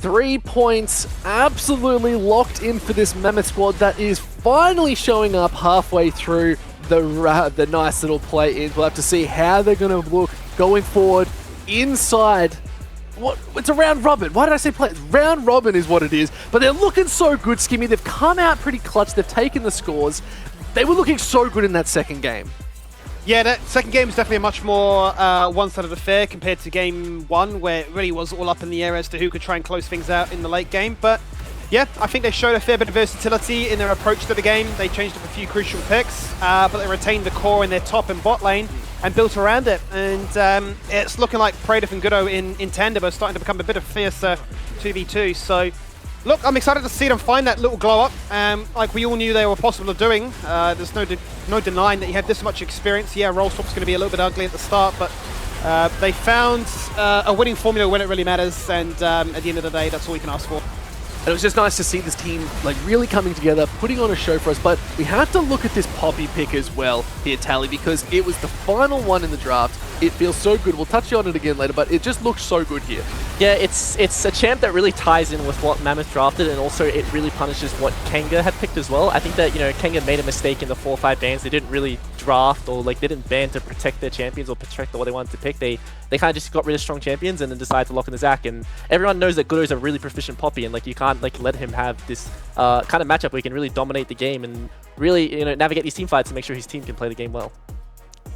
3 points absolutely locked in for this Mammoth squad that is finally showing up halfway through the nice little play-ins. We'll have to see how they're going to look going forward inside. It's a round robin. Why did I say play? Round robin is what it is. But they're looking so good, Skimmy. They've come out pretty clutch. They've taken the scores. They were looking so good in that second game. Yeah, that second game is definitely a much more one-sided affair compared to game one, where it really was all up in the air as to who could try and close things out in the late game. But yeah, I think they showed a fair bit of versatility in their approach to the game. They changed up a few crucial picks, but they retained the core in their top and bot lane and built around it. And it's looking like Praetor and Goodo in tandem are starting to become a bit of fiercer 2v2. So look, I'm excited to see them find that little glow up, like we all knew they were possible of doing. There's no denying that you have this much experience. Yeah, roll swap's going to be a little bit ugly at the start, but they found a winning formula when it really matters, and at the end of the day, that's all you can ask for. And it was just nice to see this team like really coming together, putting on a show for us. But we have to look at this Poppy pick as well here, Tally, because it was the final one in the draft. It feels so good. We'll touch on it again later, but it just looks so good here. Yeah, it's a champ that really ties in with what Mammoth drafted, and also it really punishes what Kanga had picked as well. I think that, Kanga made a mistake in the 4-5 bans. They didn't really draft, or like they didn't ban to protect their champions or protect what they wanted to pick. They kind of just got rid of strong champions and then decided to lock in the Zac. And everyone knows that Goodo's a really proficient Poppy, and like you can't like let him have this kind of matchup where he can really dominate the game and really navigate these team fights to make sure his team can play the game well.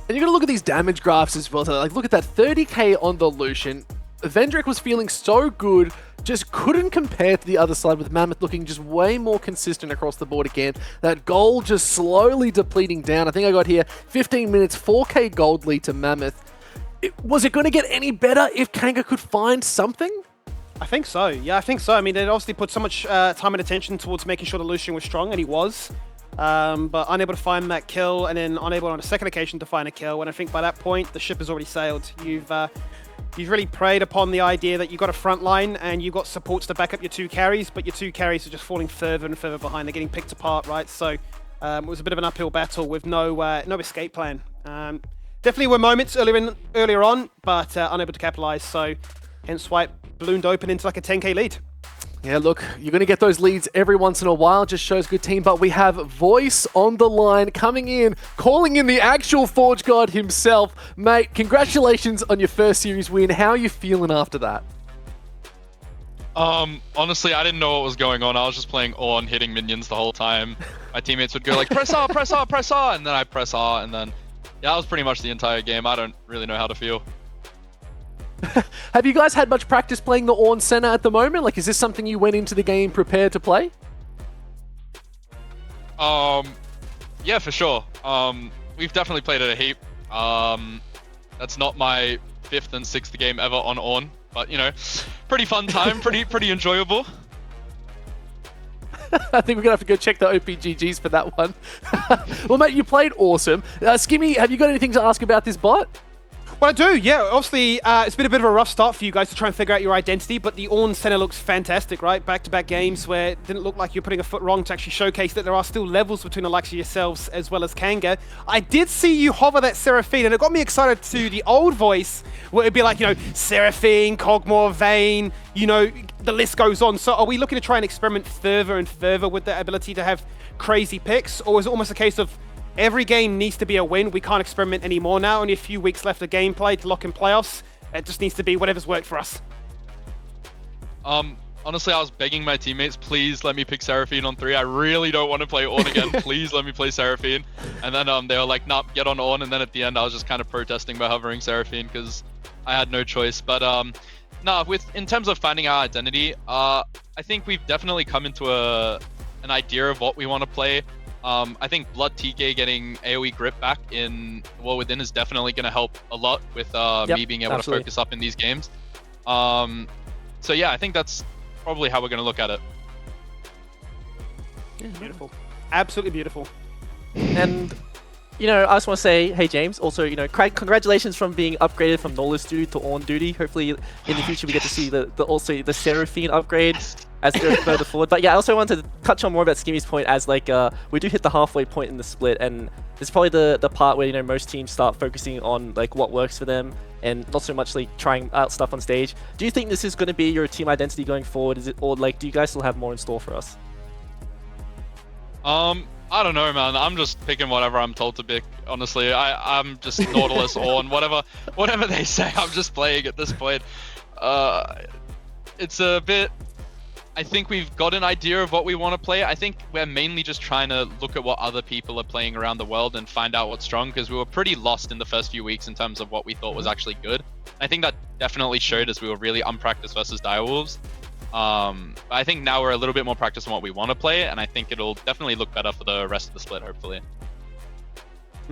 And you're going to look at these damage graphs as well. So like, look at that 30k on the Lucian. Vendrick was feeling so good, just couldn't compare to the other side, with Mammoth looking just way more consistent across the board again. That gold just slowly depleting down. I think I got here 15 minutes, 4k gold lead to Mammoth. Was it going to get any better if Kanga could find something? I think so. Yeah, I think so. I mean, they obviously put so much time and attention towards making sure the Lucian was strong, and he was. But unable to find that kill, and then unable on a second occasion to find a kill. And I think by that point, the ship has already sailed. You've really preyed upon the idea that you've got a front line and you've got supports to back up your two carries, but your two carries are just falling further and further behind. They're getting picked apart, right? So it was a bit of an uphill battle with no escape plan. Definitely were moments earlier on, but unable to capitalize. So hence why it ballooned open into like a 10k lead. Yeah, look, you're going to get those leads every once in a while. Just shows good team. But we have Voice on the line, coming in, calling in the actual Forge God himself. Mate, congratulations on your first series win. How are you feeling after that? Honestly, I didn't know what was going on. I was just playing on, hitting minions the whole time. My teammates would go like, press R, press R, press R, and then I press R, and then, yeah, that was pretty much the entire game. I don't really know how to feel. Have you guys had much practice playing the Ornn Center at the moment? Like, is this something you went into the game prepared to play? Yeah, for sure. We've definitely played it a heap. That's not my 5th and 6th game ever on Ornn, but pretty fun time, pretty enjoyable. I think we're going to have to go check the OPGGs for that one. Well, mate, you played awesome. Skimmy, have you got anything to ask about this bot? Well, I do, yeah. Obviously, it's been a bit of a rough start for you guys to try and figure out your identity, but the Ornn Center looks fantastic, right? Back-to-back games where it didn't look like you're putting a foot wrong to actually showcase that there are still levels between the likes of yourselves as well as Kanga. I did see you hover that Seraphine, and it got me excited to the old Voice, where it'd be like, Seraphine, Cogmore, Vayne, the list goes on. So are we looking to try and experiment further and further with the ability to have crazy picks, or is it almost a case of every game needs to be a win? We can't experiment anymore now. Only a few weeks left of gameplay to lock in playoffs. It just needs to be whatever's worked for us. Honestly, I was begging my teammates, please let me pick Seraphine on 3. I really don't want to play Ornn again. Please let me play Seraphine. And then they were like, nah, get on Ornn. And then at the end, I was just kind of protesting by hovering Seraphine because I had no choice. But in terms of finding our identity, I think we've definitely come into an idea of what we want to play. I think Blood TK getting AoE grip back in War Within is definitely going to help a lot with me being able to focus up in these games. So yeah, I think that's probably how we're going to look at it. Yeah, beautiful. Absolutely beautiful. And, I just want to say, hey James, also, congratulations from being upgraded from Knowledge Duty to Ornn Duty. Hopefully in the future we get to see the Seraphine upgrade. as we go further forward. But yeah, I also wanted to touch on more about Skimmy's point as like we do hit the halfway point in the split, and it's probably the part where, you know, most teams start focusing on like what works for them and not so much like trying out stuff on stage. Do you think this is going to be your team identity going forward? Is it, or like, do you guys still have more in store for us? I don't know, man. I'm just picking whatever I'm told to pick. Honestly, I'm just Nautilus on whatever they say. I'm just playing at this point. It's a bit. I think we've got an idea of what we want to play. I think we're mainly just trying to look at what other people are playing around the world and find out what's strong, because we were pretty lost in the first few weeks in terms of what we thought was actually good. I think that definitely showed as we were really unpracticed versus Direwolves. I think now we're a little bit more practiced on what we want to play, and I think it'll definitely look better for the rest of the split, hopefully.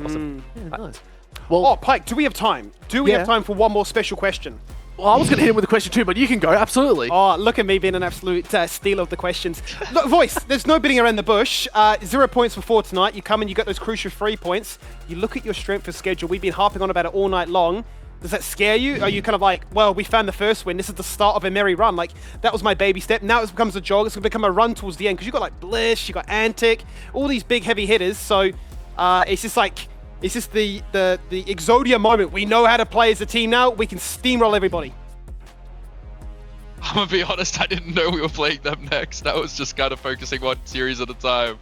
Awesome. Yeah, nice. Well, Oh, Pike, do we have time? Do we have time for one more special question? well, I was going to hit him with a question too, but you can go, absolutely. Oh, look at me being an absolute steal of the questions. Look, Voice, there's no beating around the bush. 0 points for 4 tonight. You come in, you got those crucial 3 points. You look at your strength of schedule. We've been harping on about it all night long. Does that scare you? Are you kind of like, well, we found the first win. This is the start of a merry run. Like, that was my baby step. Now it becomes a jog. It's going to become a run towards the end, because you got like Blish, you got Antic, all these big heavy hitters. So it's just like, it's just the Exodia moment. We know how to play as a team now. We can steamroll everybody. I'm gonna be honest, I didn't know we were playing them next. I was just kind of focusing one series at a time.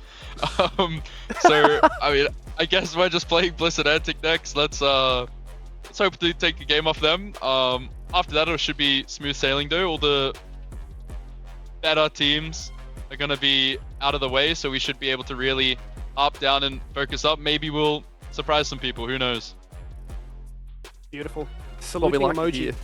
So, I mean, I guess we're just playing Bliss and Antic next. Let's hope to take a game off them. After that, it should be smooth sailing though. All the better teams are gonna be out of the way, so we should be able to really up, down, and focus up. Maybe we'll surprise some people, who knows? Beautiful. What we Saluting like to emoji. hear.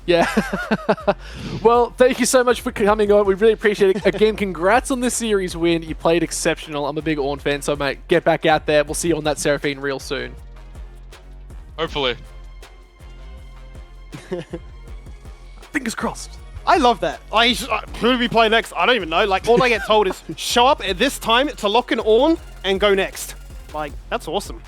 Yeah. Well, thank you so much for coming on. We really appreciate it. Again, congrats on this series win. You played exceptional. I'm a big Ornn fan, so mate, get back out there. We'll see you on that Seraphine real soon. Hopefully. Fingers crossed. I love that. Who do we play next? I don't even know. Like, all I get told is show up at this time to lock an Ornn and go next. Like, that's awesome.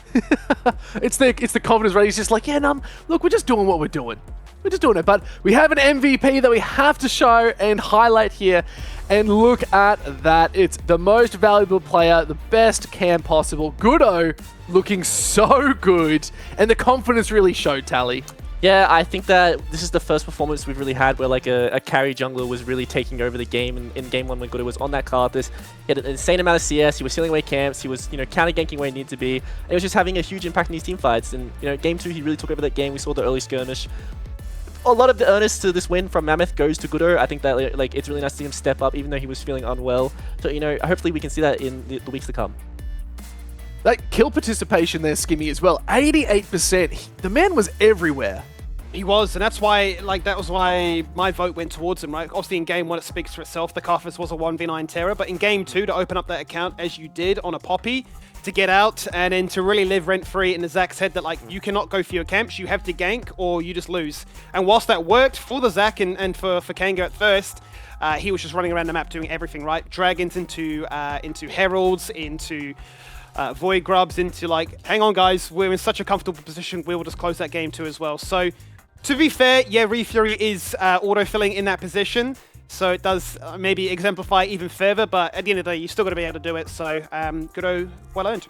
It's the confidence, right? He's just like, yeah, look, we're just doing what we're doing. We're just doing it. But we have an MVP that we have to show and highlight here. And look at that. It's the most valuable player, the best cam possible. Goodo looking so good. And the confidence really showed, Tally. Yeah, I think that this is the first performance we've really had where like a carry jungler was really taking over the game. In game 1 when Goodo was on that Karthus, he had an insane amount of CS, he was sealing away camps, he was, you know, counter-ganking where he needed to be. And he was just having a huge impact in these team fights. And, you know, game 2 he really took over that game. We saw the early skirmish. A lot of the earnest to this win from Mammoth goes to Goodo. I think that like it's really nice to see him step up even though he was feeling unwell. So, you know, hopefully we can see that in the weeks to come. That kill participation there, Skimmy, as well. 88%. The man was everywhere. He was, and that's why, like, that was why my vote went towards him, right? Obviously, in game 1, it speaks for itself. The Karthus was a 1v9 terror, but in game 2, to open up that account as you did on a Poppy, to get out and then to really live rent-free in the Zack's head that, like, you cannot go for your camps, you have to gank or you just lose. And whilst that worked for the Zack and for Kanga at first, he was just running around the map doing everything, right? Dragons into Heralds, into Void Grubs, into, like, hang on, guys, we're in such a comfortable position, we will just close that game too as well. So, to be fair, yeah, Refury is auto-filling in that position, so it does maybe exemplify even further, but at the end of the day, you still got to be able to do it, so Goodo, well earned.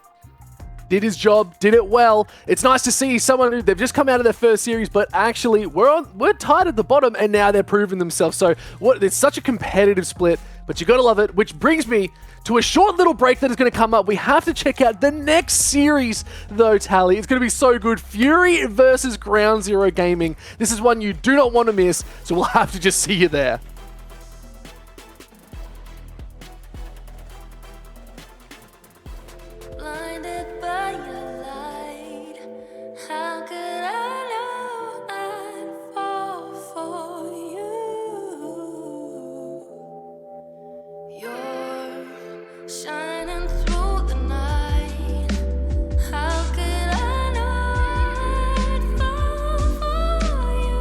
Did his job, did it well. It's nice to see someone who, they've just come out of their first series, but actually we're tied at the bottom and now they're proving themselves. So it's such a competitive split, but you gotta love it, which brings me to a short little break that is going to come up. We have to check out the next series, though, Tally. It's going to be so good. Fury versus Ground Zero Gaming. This is one you do not want to miss, so we'll have to just see you there. Blinded by your light, how could I know I'd fall for you? You're shining through the night. How could I know I'd fall for you?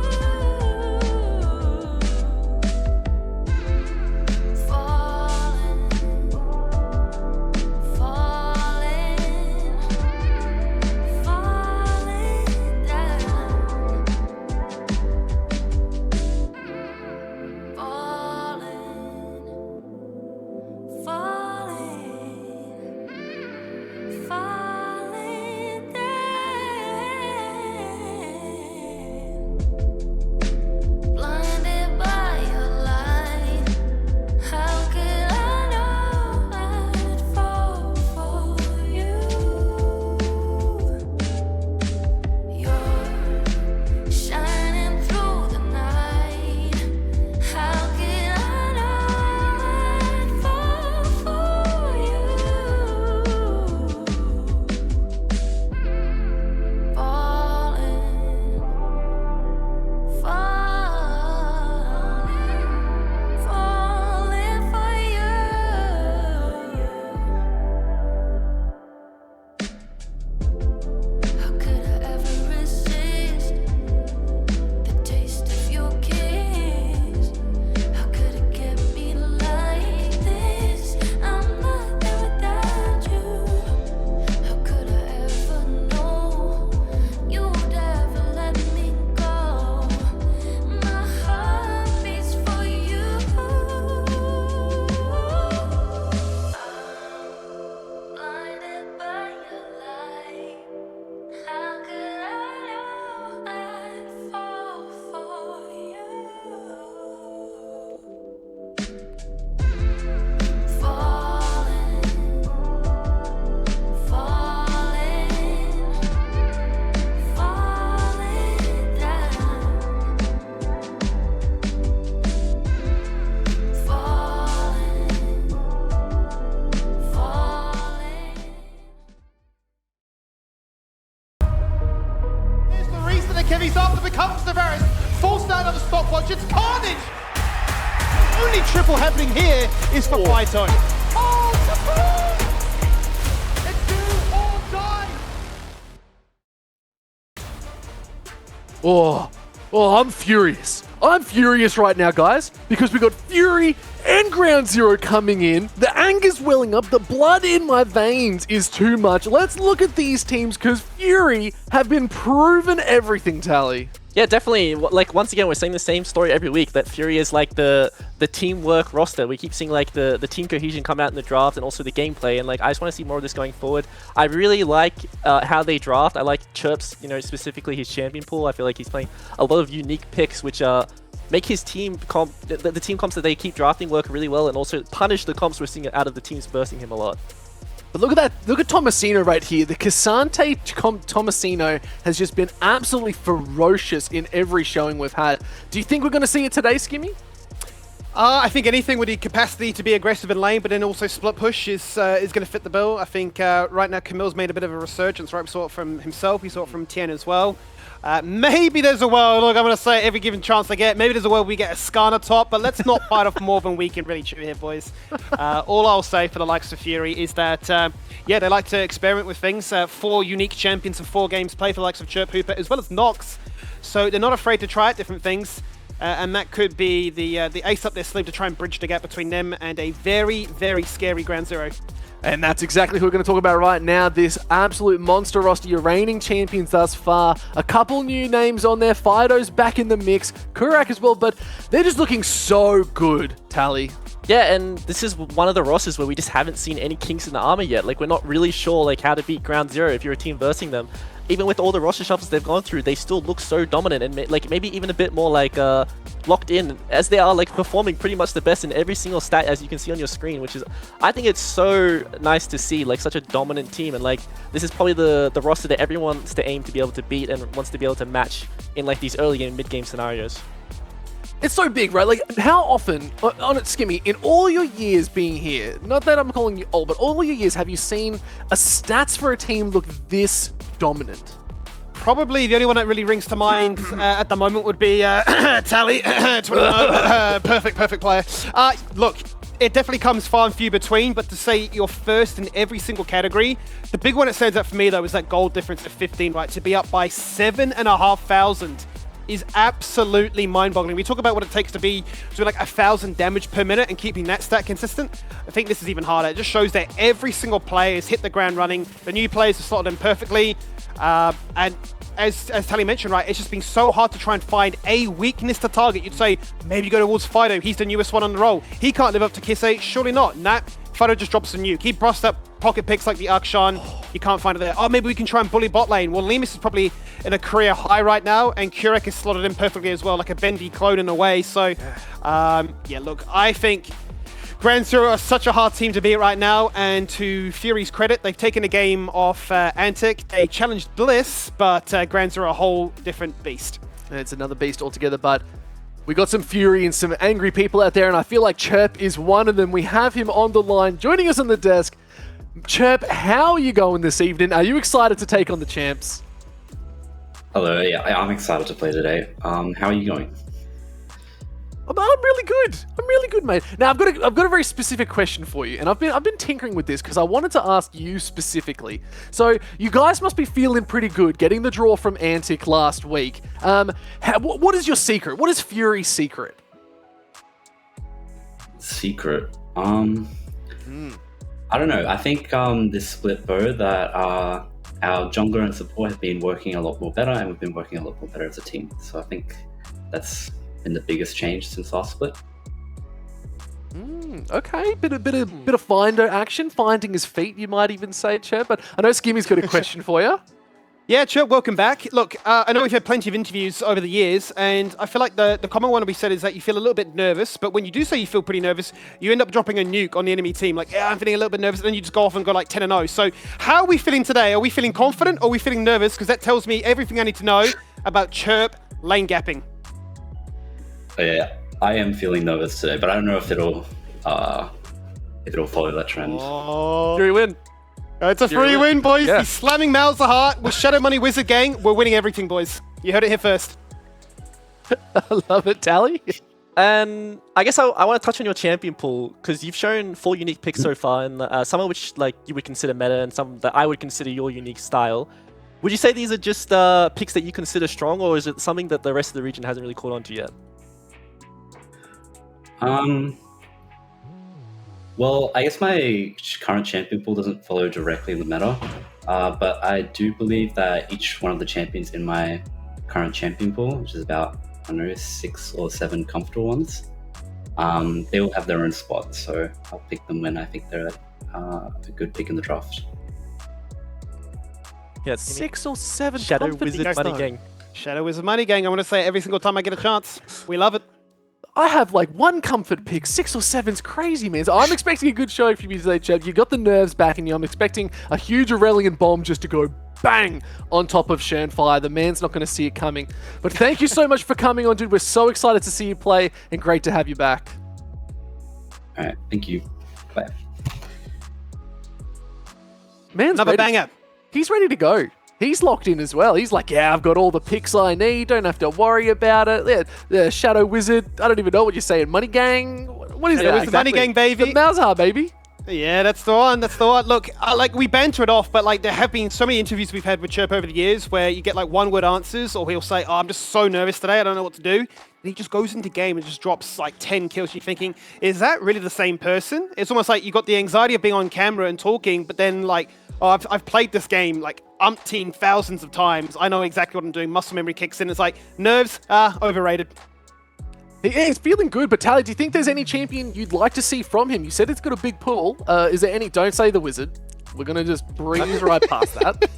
Oh, but just carnage! Only triple happening here is for Phyto. Oh, it's do or die! Oh, I'm furious. I'm furious right now, guys, because we got Fury and Ground Zero coming in. The anger's welling up. The blood in my veins is too much. Let's look at these teams, because Fury have been proven everything, Tally. Yeah, definitely. Like, once again, we're saying the same story every week, that Fury is like the teamwork roster. We keep seeing like the team cohesion come out in the draft and also the gameplay, and like I just want to see more of this going forward. I really like how they draft. I like Chirp's, specifically his champion pool. I feel like he's playing a lot of unique picks, which make his team the team comps that they keep drafting work really well, and also punish the comps we're seeing out of the teams versing him a lot. But look at that. Look at Tomasino right here. The Cassante Tomasino has just been absolutely ferocious in every showing we've had. Do you think we're going to see it today, Skimmy? I think anything with the capacity to be aggressive in lane, but then also split push is going to fit the bill. I think right now Camille's made a bit of a resurgence, right? We saw it from himself, we saw it from Tien as well. Maybe there's a world, look, I'm going to say every given chance I get, maybe there's a world we get a Skarner top, but let's not bite off more than we can really chew here, boys. All I'll say for the likes of Fury is that, yeah, they like to experiment with things. 4 unique champions and 4 games play for the likes of Chirp Hooper, as well as Nox. So they're not afraid to try out different things. And that could be the ace up their sleeve to try and bridge the gap between them and a very, very scary Ground Zero. And that's exactly who we're going to talk about right now. This absolute monster roster, your reigning champions thus far. A couple new names on there. Fido's back in the mix. Kurak as well, but they're just looking so good, Tally. Yeah, and this is one of the rosters where we just haven't seen any kinks in the armor yet. Like, we're not really sure like how to beat Ground Zero if you're a team versing them. Even with all the roster shuffles they've gone through, they still look so dominant and like maybe even a bit more like locked in, as they are like performing pretty much the best in every single stat, as you can see on your screen, which is, I think it's so nice to see like such a dominant team. And like this is probably the roster that everyone wants to aim to be able to beat and wants to be able to match in like these early game, mid game scenarios. It's so big, right? Like, how often, on it, Skimmy, in all your years being here, not that I'm calling you old, but all your years, have you seen a stats for a team look this dominant? Probably the only one that really rings to mind at the moment would be Tally. Perfect player. Look, it definitely comes far and few between, but to say you're first in every single category, the big one that stands out for me, though, is that gold difference of 15, right? To be up by 7,500 is absolutely mind-boggling. We talk about what it takes to be doing like 1,000 damage per minute and keeping that stat consistent. I think this is even harder. It just shows that every single player has hit the ground running. The new players have slotted in perfectly. And as Tally mentioned, right, it's just been so hard to try and find a weakness to target. You'd say, maybe go towards Fido. He's the newest one on the roll. He can't live up to Kisei. Surely not. Nah, Fido just drops a nuke. He bust up pocket picks like the Akshan. You can't find it there. Oh, maybe we can try and bully bot lane. Well, Lemus is probably in a career high right now, and Kurek is slotted in perfectly as well, like a bendy clone in a way. So, yeah, look, I think Ground Zero are such a hard team to beat right now, and to Fury's credit, they've taken a game off Antic. They challenged Bliss, but Ground Zero are a whole different beast. It's another beast altogether, but we got some fury and some angry people out there, and I feel like Chirp is one of them. We have him on the line, joining us on the desk. Chirp, how are you going this evening? Are you excited to take on the champs? Hello, yeah, I'm excited to play today. How are you going? I'm really good. I'm really good, mate. Now I've got a very specific question for you, and I've been tinkering with this because I wanted to ask you specifically. So you guys must be feeling pretty good getting the draw from Antic last week. What is your secret? What is Fury's secret? Secret? I don't know. I think this split bow that our jungler and support have been working a lot more better, and we've been working a lot more better as a team. So I think that's been the biggest change since last split. Okay, bit of Findo action, finding his feet, you might even say, Chirp. But I know Skimmy's got a question for you. Yeah, Chirp, welcome back. Look, I know we've had plenty of interviews over the years, and I feel like the common one we said is that you feel a little bit nervous, but when you do say you feel pretty nervous, you end up dropping a nuke on the enemy team. Like, yeah, I'm feeling a little bit nervous, and then you just go off and go like 10-0. So how are we feeling today? Are we feeling confident, or are we feeling nervous? Because that tells me everything I need to know about Chirp lane gapping. Yeah, I am feeling nervous today, but I don't know if it'll follow that trend. Oh. Fury win. It's a free win, boys. Yeah. He's slamming Mouths the Heart with Shadow Money Wizard Gang. We're winning everything, boys. You heard it here first. I love it, Tally. And I guess I want to touch on your champion pool because you've shown 4 unique picks so far, and some of which like you would consider meta, and some that I would consider your unique style. Would you say these are just picks that you consider strong, or is it something that the rest of the region hasn't really caught on to yet? Well, I guess my current champion pool doesn't follow directly the meta, but I do believe that each one of the champions in my current champion pool, which is about, I don't know, 6 or 7 comfortable ones, they will have their own spot, so I'll pick them when I think they're a good pick in the draft. Yeah, 6 or 7 Shadow comfort Wizard picks. Money Gang. Shadow Wizard Money Gang. I want to say it every single time I get a chance. We love it. I have like 1 comfort pick. 6 or 7's crazy, man. So I'm expecting a good showing from you today, Chad. You got the nerves back in you. I'm expecting a huge Aurelian bomb just to go bang on top of Shernfire. The man's not going to see it coming. But thank you so much for coming on, dude. We're so excited to see you play and great to have you back. All right, thank you. Bye. Man's Another ready. banger. He's ready to go. He's locked in as well. He's like, yeah, I've got all the picks I need. Don't have to worry about it. Yeah, the Shadow Wizard. I don't even know what you're saying. Money Gang. What is Shadow that? Wizard Money Gang, baby. The Malzahar, baby. Yeah, that's the one. That's the one. Look, like we banter it off, but like there have been so many interviews we've had with Chirp over the years where you get like 1-word answers, or he'll say, "Oh, I'm just so nervous today. I don't know what to do." And he just goes into game and just drops like 10 kills. You're thinking, is that really the same person? It's almost like you got the anxiety of being on camera and talking, but then like, oh, I've played this game like umpteen thousands of times. I know exactly what I'm doing. Muscle memory kicks in. It's like nerves, overrated. Yeah, he's feeling good, but Tally, do you think there's any champion you'd like to see from him? You said it's got a big pool. Is there any? Don't say the Wizard. We're going to just breeze right past that.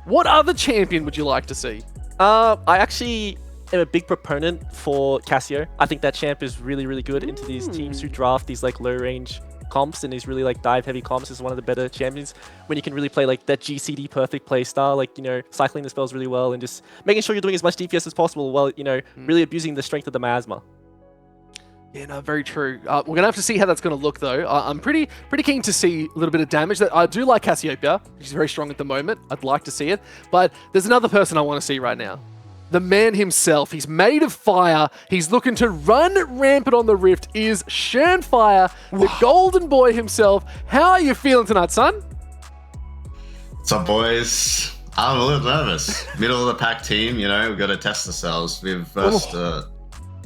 What other champion would you like to see? I actually am a big proponent for Cassio. I think that champ is really, really good into these teams who draft these like low range comps and these really like dive heavy comps. Is one of the better champions when you can really play like that GCD perfect play style, like, you know, cycling the spells really well and just making sure you're doing as much DPS as possible while, you know, really abusing the strength of the miasma. Yeah, no, very true. We're going to have to see how that's going to look, though. I'm pretty keen to see a little bit of damage. That I do like Cassiopeia. She's very strong at the moment. I'd like to see it. But there's another person I want to see right now. The man himself. He's made of fire. He's looking to run rampant on the Rift. Is Shernfire, the golden boy himself. How are you feeling tonight, son? What's up, boys? I'm a little nervous. Middle of the pack team, you know, we've got to test ourselves. We've versed...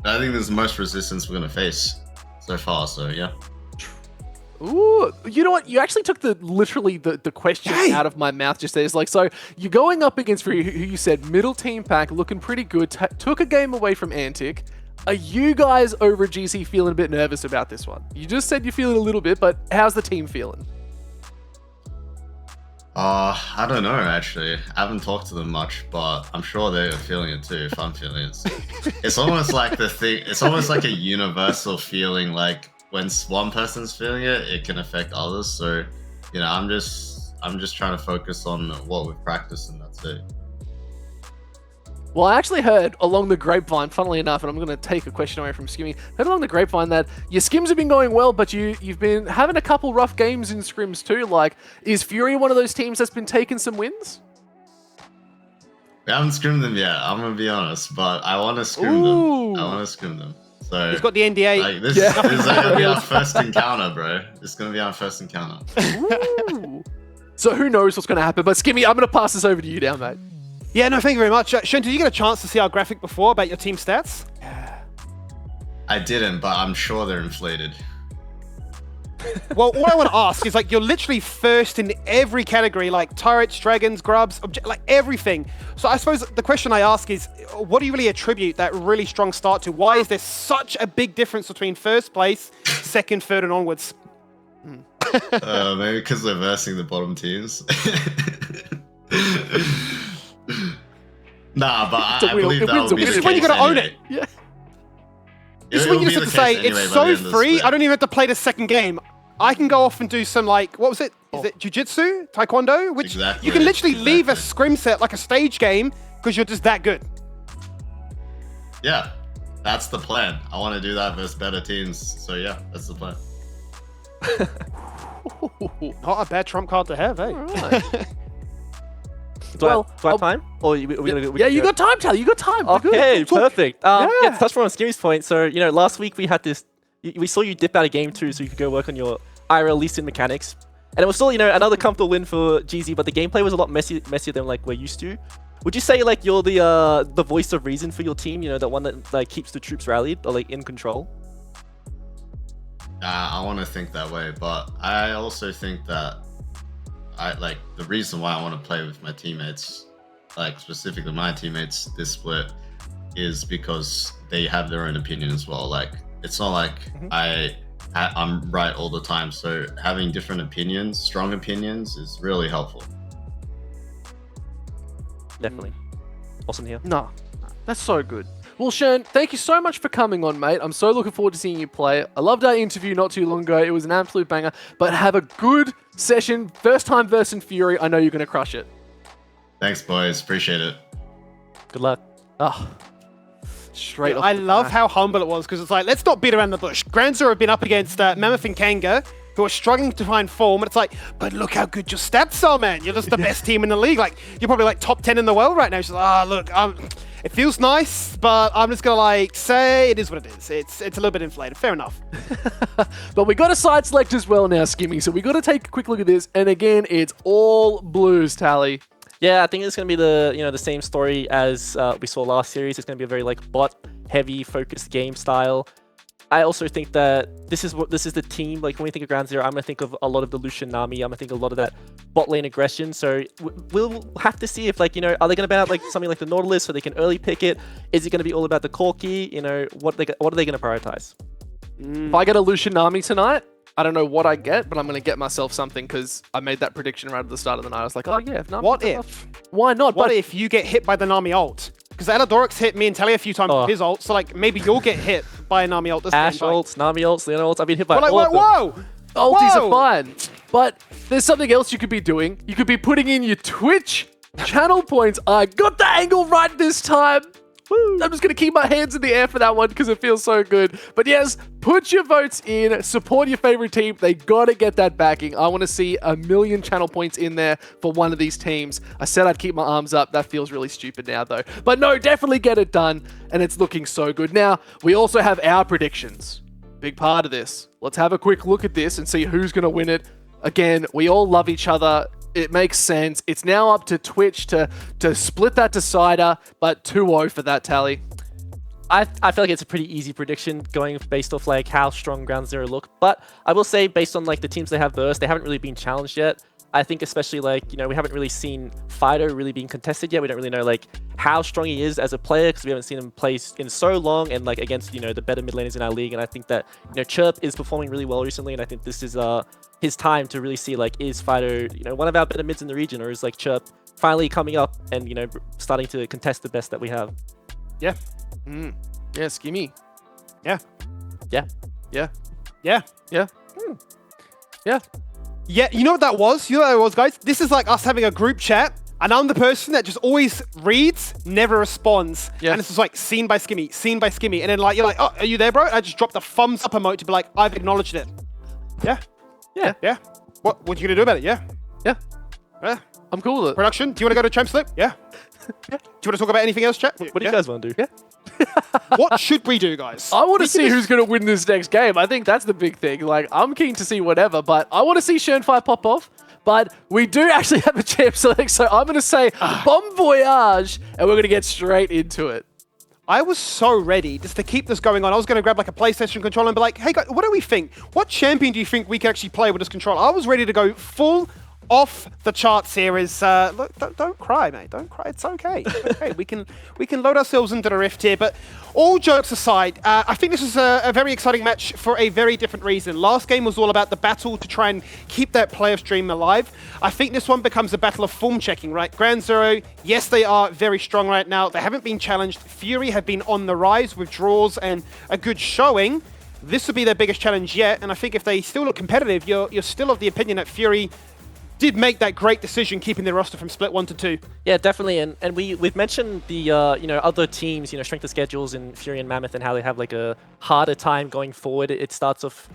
I think this is the most resistance we're going to face so far, so yeah. Ooh, you know what? You actually took literally the question out of my mouth just there. It's like, so you're going up against who you said middle team pack, looking pretty good, took a game away from Antic. Are you guys over at GC feeling a bit nervous about this one? You just said you're feeling a little bit, but how's the team feeling? I don't know, actually. I haven't talked to them much, but I'm sure they're feeling it too, if I'm feeling it. It's almost like it's almost like a universal feeling, like when one person's feeling it, it can affect others. So, you know, I'm just trying to focus on what we've practiced, and that's it. Well, I actually heard along the grapevine, funnily enough, and I'm going to take a question away from Skimmy, heard along the grapevine that your scrims have been going well, but you've been having a couple rough games in scrims too. Like, is Fury one of those teams that's been taking some wins? We haven't scrimmed them yet, I'm going to be honest, but I want to scrim them. I want to scrim them. So He's got the NDA. like, this is going to be our first encounter, bro. This is going to be our first encounter. Ooh. So who knows what's going to happen? But Skimmy, I'm going to pass this over to you now, mate. Yeah, no, thank you very much. Shen, did you get a chance to see our graphic before about your team stats? I didn't, but I'm sure they're inflated. Well, all I want to ask is, like, you're literally first in every category, like turrets, dragons, grubs, like everything. So I suppose the question I ask is, what do you really attribute that really strong start to? Why is there such a big difference between first place, second, third, and onwards? Maybe because we're versing the bottom teams. Nah, but I believe that will be the This is case when you got to own anyway. it. Yeah. This is It'll when you be just have to the say, case anyway it's by the so end of the free, split. I don't even have to play the second game. I can go off and do some, like, what was it? Is it jiu-jitsu? Taekwondo? Which Exactly, you can literally leave a exactly. scrim set like a stage game because you're just that good. Yeah, that's the plan. I want to do that versus better teams. So yeah, that's the plan. Not a bad trump card to have, eh? Alright. Do I have time? Or are we gonna, yeah, you got time, Tally. You got time. We're good. Okay, Talk. perfect. Yeah. Yeah, to touch on Skimmy's point. So, you know, last week we had this. We saw you dip out of game 2 so you could go work on your IRL Lee Sin mechanics. And it was still, you know, another comfortable win for GZ, but the gameplay was a lot messier than like we're used to. Would you say like you're the voice of reason for your team? You know, the one that like keeps the troops rallied or like in control? I want to think that way, but I also think that the reason why I want to play with my teammates, like specifically my teammates this split, is because they have their own opinion as well. Like it's not like I'm right all the time. So having different opinions, strong opinions, is really helpful. Definitely. Awesome here. No, that's so good. Well, Shern, thank you so much for coming on, mate. I'm so looking forward to seeing you play. I loved our interview not too long ago. It was an absolute banger. But have a good session. First time versus Fury. I know you're going to crush it. Thanks, boys. Appreciate it. Good luck. Oh, straight off I the love bat. how humble it was, because it's like, let's not beat around the bush. Grand Zero have been up against Mammoth and Kanga, who are struggling to find form, and it's like, but look how good your stats are, man. You're just the best team in the league. Like, you're probably like top 10 in the world right now. She's like, look, it feels nice, but I'm just gonna like say it is what it is. It's a little bit inflated. Fair enough. But we got a side select as well now, Skimmy. So we got to take a quick look at this. And again, it's all blues, Tally. Yeah, I think it's going to be the same story as we saw last series. It's going to be a very like bot-heavy, focused game style. I also think that this is the team. Like when we think of Ground Zero, I'm going to think of a lot of the Lucian Nami. I'm going to think of a lot of that bot lane aggression. So we'll have to see if are they going to ban out like something like the Nautilus so they can early pick it? Is it going to be all about the Corki? You know, what are they going to prioritize? If I get a Lucian Nami tonight, I don't know what I get, but I'm going to get myself something because I made that prediction right at the start of the night. I was like, oh yeah, if Nami What comes if? off, why not? What But if you get hit by the Nami ult? Because Aladorix hit me and Telly a few times with his ult, so like maybe you'll get hit by a Nami ult this Ash game. ults, Nami ults, Leona ults. I've been hit by Like, all of them. whoa! ultis Whoa! are fine. But there's something else you could be doing. You could be putting in your Twitch channel points. I got the angle right this time. Woo. I'm just going to keep my hands in the air for that one because it feels so good. But yes, put your votes in. Support your favorite team. They got to get that backing. I want to see 1 million channel points in there for one of these teams. I said I'd keep my arms up. That feels really stupid now, though. But no, definitely get it done. And it's looking so good. Now, we also have our predictions. Big part of this. Let's have a quick look at this and see who's going to win it. Again, we all love each other. It makes sense. It's now up to Twitch to split that decider, but 2-0 for that, Tally. I feel like it's a pretty easy prediction going based off like how strong Ground Zero look. But I will say based on like the teams they have versed, they haven't really been challenged yet. I think especially like, you know, we haven't really seen Fido really being contested yet. We don't really know like how strong he is as a player because we haven't seen him play in so long and like against, you know, the better mid laners in our league. And I think that, you know, Chirp is performing really well recently. And I think this is his time to really see like, is Fido, you know, one of our better mids in the region, or is like Chirp finally coming up and, you know, starting to contest the best that we have. Yeah. Yeah, Skimmy. Yeah. Yeah. Yeah. Yeah. Yeah. Yeah. Yeah, you know what that was? You know what that was, guys? This is like us having a group chat, and I'm the person that just always reads, never responds. Yeah. And this is like, seen by Skimmy, seen by Skimmy. And then like, you're like, oh, are you there, bro? And I just dropped the thumbs up emote to be like, I've acknowledged it. Yeah. Yeah. Yeah. What you gonna do about it? Yeah. Yeah. Yeah. I'm cool with it. Production, do you want to go to Champ Slip? Yeah. Do you want to talk about anything else, chat? What do you guys want to do? Yeah. What should we do, guys? I want to see who's going to win this next game. I think that's the big thing. Like, I'm keen to see whatever, but I want to see Shernfire pop off. But we do actually have a champ select, so I'm going to say Bon Voyage, and we're going to get straight into it. I was so ready just to keep this going on. I was going to grab like a PlayStation controller and be like, hey guys, what do we think? What champion do you think we can actually play with this controller? I was ready to go full off the charts here. Look, don't cry, mate. Don't cry. It's okay. It's okay. we can load ourselves into the rift here. But all jokes aside, I think this is a very exciting match for a very different reason. Last game was all about the battle to try and keep that player stream alive. I think this one becomes a battle of form checking, right? Ground Zero, yes, they are very strong right now. They haven't been challenged. Fury have been on the rise with draws and a good showing. This would be their biggest challenge yet. And I think if they still look competitive, you're still of the opinion that Fury did make that great decision keeping their roster from split 1 to 2. Yeah, definitely, and we've mentioned the other teams, strength of schedules in Fury and Mammoth and how they have like a harder time going forward. It starts off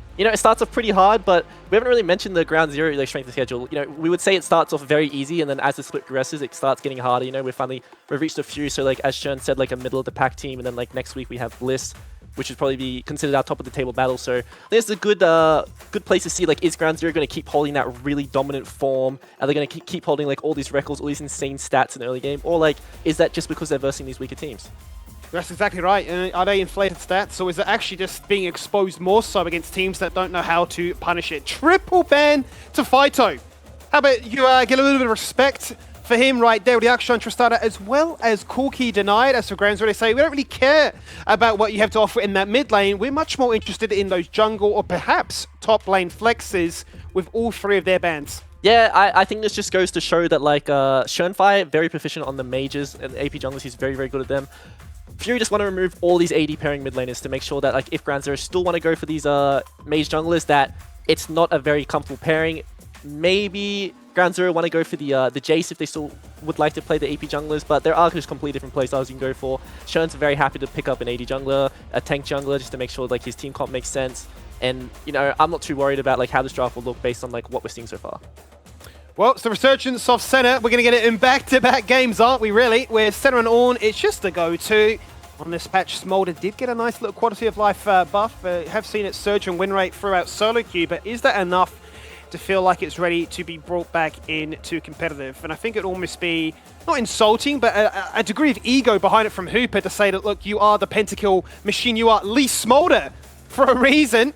pretty hard, but we haven't really mentioned the Ground Zero like strength of schedule. We would say it starts off very easy, and then as the split progresses, it starts getting harder. We've reached a few, so like as Shern said, like a middle of the pack team, and then like next week we have Bliss, which would probably be considered our top of the table battle. So I think it's a good place to see, like, is Ground Zero going to keep holding that really dominant form? Are they going to keep holding like all these records, all these insane stats in the early game? Or like, is that just because they're versing these weaker teams? That's exactly right. Are they inflated stats, or is it actually just being exposed more so against teams that don't know how to punish it? Triple ban to Phyto. How about you get a little bit of respect for him right there with the Akshan Tristana, as well as Corki denied. As for Ground Zero, they say, we don't really care about what you have to offer in that mid lane. We're much more interested in those jungle or perhaps top lane flexes with all 3 of their bans. Yeah, I think this just goes to show that like Shernfire, very proficient on the mages and AP junglers, he's very, very good at them. Fury just want to remove all these AD pairing mid laners to make sure that like if Ground Zero still want to go for these mage junglers, that it's not a very comfortable pairing. Maybe Ground Zero want to go for the Jace if they still would like to play the AP junglers, but there are just completely different playstyles you can go for. Shern's very happy to pick up an AD jungler, a tank jungler, just to make sure like his team comp makes sense. And I'm not too worried about like how this draft will look based on like what we're seeing so far. Well, it's the resurgence of Senna. We're going to get it in back-to-back games, aren't we, really? With Senna and Ornn, it's just the go-to. On this patch, Smolder did get a nice little quality of life buff. Have seen it surge in win rate throughout solo queue, but is that enough to feel like it's ready to be brought back into competitive? And I think it'd almost be, not insulting, but a degree of ego behind it from Hooper to say that, look, you are the pentakill machine, you are Lee Smolder for a reason.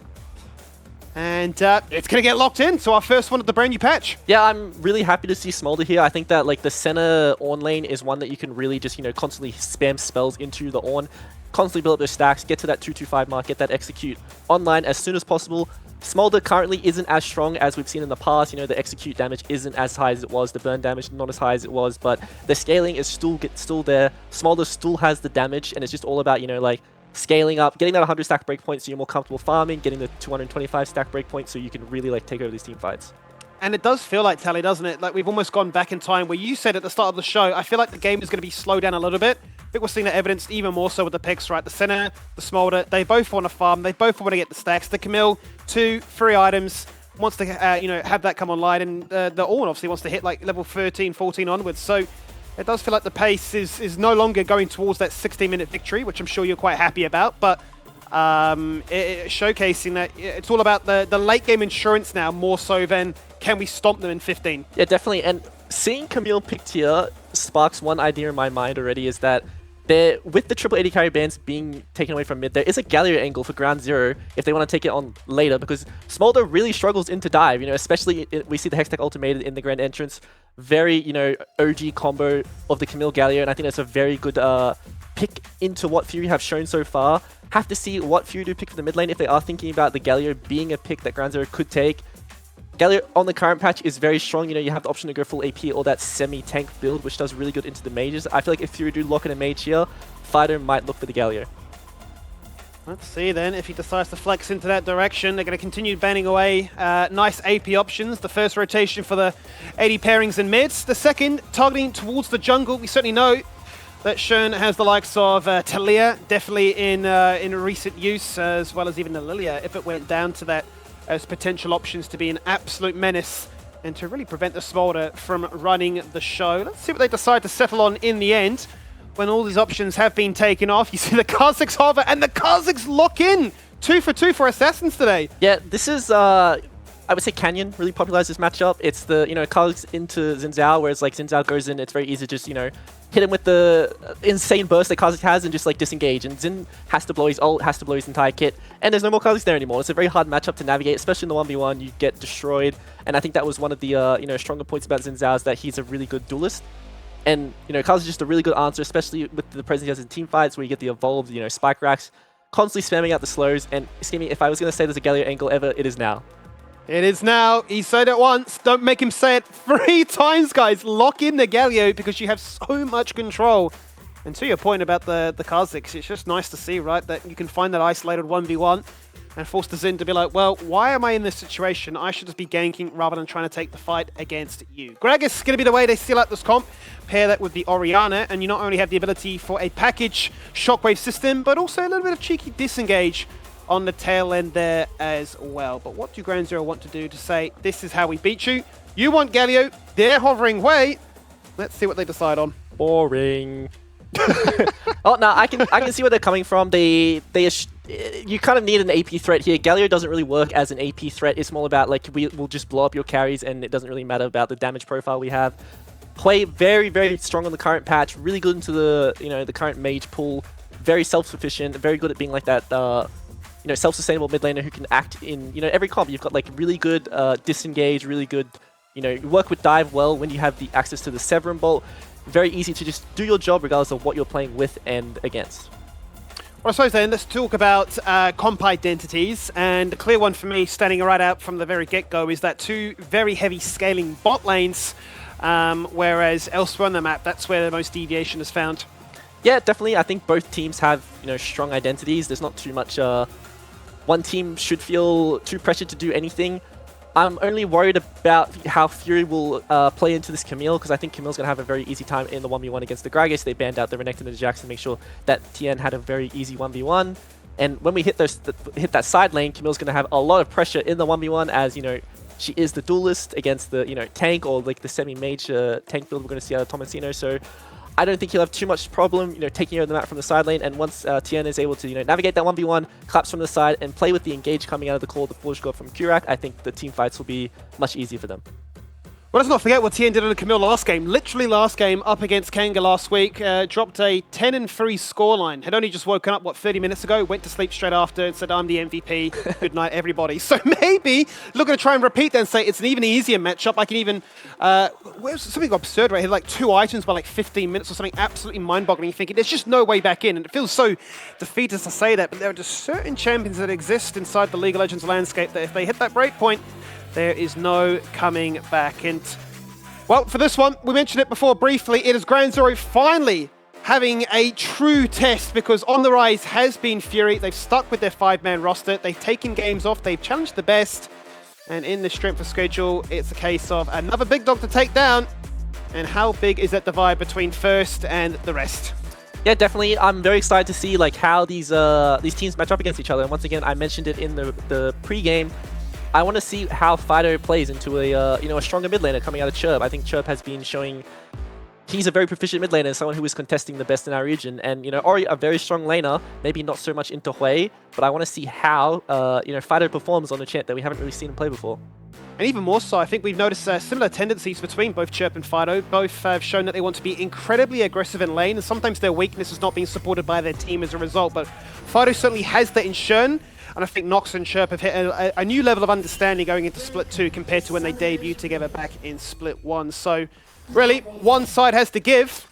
And it's going to get locked in, so our first one of the brand new patch. Yeah, I'm really happy to see Smolder here. I think that like the Senna Ornn lane is one that you can really just, constantly spam spells into the Ornn, constantly build up those stacks, get to that 225 mark, get that execute online as soon as possible. Smolder currently isn't as strong as we've seen in the past. The execute damage isn't as high as it was, the burn damage not as high as it was, but the scaling is still there. Smolder still has the damage, and it's just all about, like, scaling up, getting that 100 stack breakpoint so you're more comfortable farming, getting the 225 stack breakpoint so you can really like take over these team fights. And it does feel like, Tally, doesn't it? Like we've almost gone back in time where you said at the start of the show, I feel like the game is going to be slowed down a little bit. I think we're seeing that evidence even more so with the picks, right? The Senna, the Smolder, they both want to farm, they both want to get the stacks. The Camille, 2, 3 items, wants to have that come online, and the Ornn obviously wants to hit like level 13, 14 onwards. So it does feel like the pace is no longer going towards that 16-minute victory, which I'm sure you're quite happy about, but showcasing that it's all about the late game insurance now, more so than can we stomp them in 15. Yeah, definitely. And seeing Camille picked here sparks one idea in my mind already, is that there, with the triple AD carry bans being taken away from mid, there is a Galio angle for Ground Zero if they want to take it on later, because Smolder really struggles into dive, especially we see the Hextech ultimated in the grand entrance. Very, OG combo of the Camille Galio, and I think that's a very good pick into what Fury have shown so far. Have to see what Fury do pick for the mid lane if they are thinking about the Galio being a pick that Ground Zero could take. Galio on the current patch is very strong. You have the option to go full AP or that semi-tank build, which does really good into the mages. I feel like if Fury do lock in a mage here, Fido might look for the Galio. Let's see then if he decides to flex into that direction. They're going to continue banning away nice AP options. The first rotation for the AD pairings and mids. The second, targeting towards the jungle. We certainly know that Shern has the likes of Talia, definitely in recent use, as well as even the Lilia, if it went down to that, as potential options to be an absolute menace and to really prevent the Smolder from running the show. Let's see what they decide to settle on in the end. When all these options have been taken off, you see the Kha'Zix hover, and the Kha'Zix lock in! 2 for 2 for Assassins today. Yeah, this is, I would say Canyon really popularized this matchup. It's the, Kha'Zix into Xin Zhao, whereas like Xin Zhao goes in, it's very easy to just, hit him with the insane burst that Kha'Zix has and just like disengage. And Xin has to blow his ult, has to blow his entire kit, and there's no more Kha'Zix there anymore. It's a very hard matchup to navigate, especially in the 1v1. You get destroyed, and I think that was one of the stronger points about Xin Zhao, is that he's a really good duelist. And Kha'Zix is just a really good answer, especially with the presence he has in team fights where you get the evolved, spike racks, constantly spamming out the slows. And excuse me, if I was going to say there's a Galio angle ever, it is now. It is now. He said it once. Don't make him say it 3 times, guys. Lock in the Galio because you have so much control. And to your point about the Kha'Zix, it's just nice to see, right, that you can find that isolated 1v1. and forced the Xin to be like, well, why am I in this situation? I should just be ganking rather than trying to take the fight against you. Gragas is going to be the way they seal out this comp. Pair that with the Orianna, and you not only have the ability for a package shockwave system, but also a little bit of cheeky disengage on the tail end there as well. But what do Ground Zero want to do to say, this is how we beat you? You want Galio, they're hovering way. Let's see what they decide on. Boring. Oh no, I can see where they're coming from. You kind of need an AP threat here. Galio doesn't really work as an AP threat. It's more about like we'll just blow up your carries, and it doesn't really matter about the damage profile we have. Play very, very strong on the current patch. Really good into the the current mage pool. Very self-sufficient. Very good at being like that self-sustainable mid laner who can act in every comp. You've got like really good disengage, really good you work with dive well when you have the access to the Severin Bolt. Very easy to just do your job regardless of what you're playing with and against. Well, I suppose then, let's talk about comp identities, and the clear one for me, standing right out from the very get-go, is that two very heavy scaling bot lanes, whereas elsewhere on the map, that's where the most deviation is found. Yeah, definitely. I think both teams have strong identities. There's not too much. One team should feel too pressured to do anything. I'm only worried about how Fury will play into this Camille, because I think Camille's going to have a very easy time in the 1v1 against the Gragas. They banned out the Renekton and the Jax to make sure that Tien had a very easy 1v1. And when we hit that side lane, Camille's going to have a lot of pressure in the 1v1, as she is the duelist against the tank, or like the semi-mage tank build we're going to see out of Tomasino. So I don't think he'll have too much problem, taking over the map from the side lane. And once Tien is able to, navigate that 1v1, collapse from the side, and play with the engage coming out of the core, the Forge God from Kurak, I think the team fights will be much easier for them. Well, let's not forget what Tien did on the Camille last game. Literally last game up against Kanga last week. Dropped a 10-3 scoreline. Had only just woken up, 30 minutes ago. Went to sleep straight after and said, I'm the MVP. Good night, everybody. So maybe looking to try and repeat that and say it's an even easier matchup. I can even... where's something absurd, right? He had like 2 items by like 15 minutes or something absolutely mind-boggling. You're thinking, there's just no way back in. And it feels so defeatist to say that, but there are just certain champions that exist inside the League of Legends landscape that if they hit that breakpoint, there is no coming back. And, well, for this one, we mentioned it before briefly, it is Ground Zero finally having a true test, because on the rise has been Fury. They've stuck with their 5-man roster. They've taken games off. They've challenged the best. And in the strength of schedule, it's a case of another big dog to take down. And how big is that divide between first and the rest? Yeah, definitely. I'm very excited to see like how these teams match up against each other. And once again, I mentioned it in the pre-game. I want to see how Fido plays into a stronger mid laner coming out of Chirp. I think Chirp has been showing he's a very proficient mid laner, someone who is contesting the best in our region. And Ori, a very strong laner, maybe not so much into Hui, but I want to see how Fido performs on a champ that we haven't really seen him play before. And even more so, I think we've noticed similar tendencies between both Chirp and Fido. Both have shown that they want to be incredibly aggressive in lane, and sometimes their weakness is not being supported by their team as a result. But Fido certainly has that in Shern, and I think Nox and Chirp have hit a new level of understanding going into Split 2 compared to when they debuted together back in Split 1. So really, one side has to give.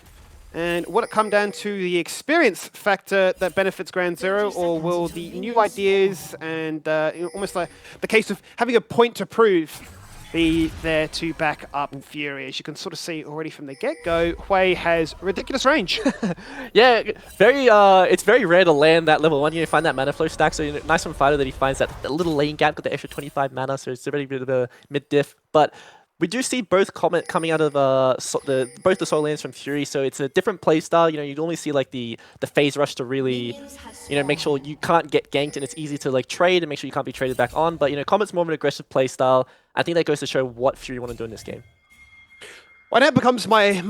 And will it come down to the experience factor that benefits Ground Zero, or will the new ideas and almost like the case of having a point to prove be there to back up Fury? As you can sort of see already from the get-go, Hui has ridiculous range. Yeah, it's very rare to land that level 1. You find that mana flow stack, so nice from Fido that he finds that little lane gap, got the extra 25 mana, so it's already a bit of a mid-diff. But we do see both Comet coming out of both the soul lanes from Fury, so it's a different playstyle. You normally see like the phase rush to really, make sure you can't get ganked and it's easy to like trade and make sure you can't be traded back on. But Comet's more of an aggressive playstyle. I think that goes to show what Fury want to do in this game. Well, that becomes my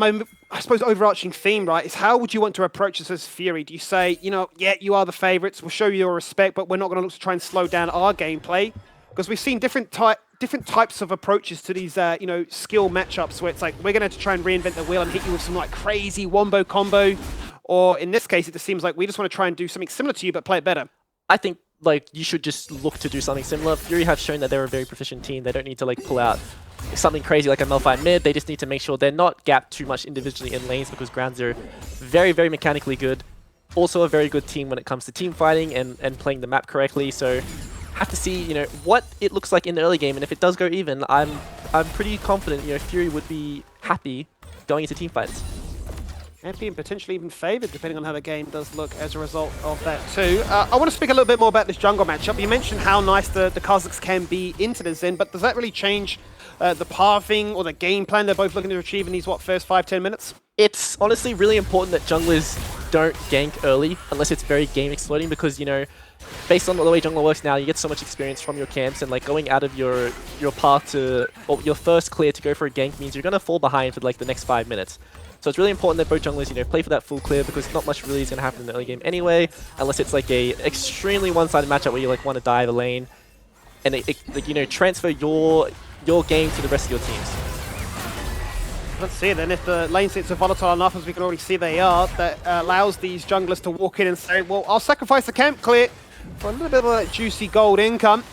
I suppose overarching theme, right? Is how would you want to approach this as Fury? Do you say, yeah, you are the favorites, we'll show you your respect, but we're not going to look to try and slow down our gameplay? Because we've seen different types of approaches to these, skill matchups where it's like, we're going to try and reinvent the wheel and hit you with some like crazy wombo combo. Or in this case, it just seems like we just want to try and do something similar to you, but play it better. I think like you should just look to do something similar. Fury have shown that they're a very proficient team. They don't need to like pull out something crazy like a Malphite mid. They just need to make sure they're not gapped too much individually in lanes, because Ground Zero very, very mechanically good. Also a very good team when it comes to team fighting and playing the map correctly. So have to see, what it looks like in the early game, and if it does go even, I'm pretty confident, Fury would be happy going into team fights. And being potentially even favoured, depending on how the game does look as a result of that too. I want to speak a little bit more about this jungle matchup. You mentioned how nice the Kazakhs can be into the Zen, but does that really change the pathing or the game plan they're both looking to achieve in these, what, first 5-10 minutes? It's honestly really important that junglers don't gank early unless it's very game exploding, because, you know, based on the way jungler works now, you get so much experience from your camps, and like going out of your path to, or your first clear to go for a gank means you're going to fall behind for like the next 5 minutes. So it's really important that both junglers, you know, play for that full clear, because not much really is going to happen in the early game anyway, unless it's like a extremely one-sided matchup where you like want to dive a lane and like, you know, transfer your game to the rest of your teams. Let's see then if the lane states are volatile enough, as we can already see they are, that allows these junglers to walk in and say, well, I'll sacrifice the camp clear for a little bit of that juicy gold income.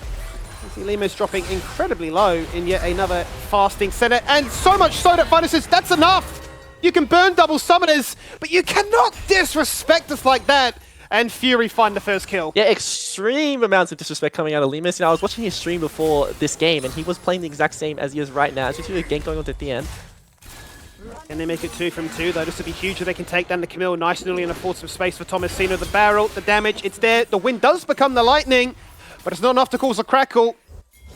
You see Lima's dropping incredibly low in yet another fasting center, and so much so that Finder says, that's enough! You can burn double summoners, but you cannot disrespect us like that! And Fury find the first kill. Yeah, extreme amounts of disrespect coming out of Limas. You know, I was watching his stream before this game, and he was playing the exact same as he is right now. As you see a gank going on at the end. And they make it 2 from 2, though. This would be huge if they can take down the Camille nice and early and afford some space for Tomasino. The barrel, the damage, it's there. The wind does become the lightning, but it's not enough to cause a crackle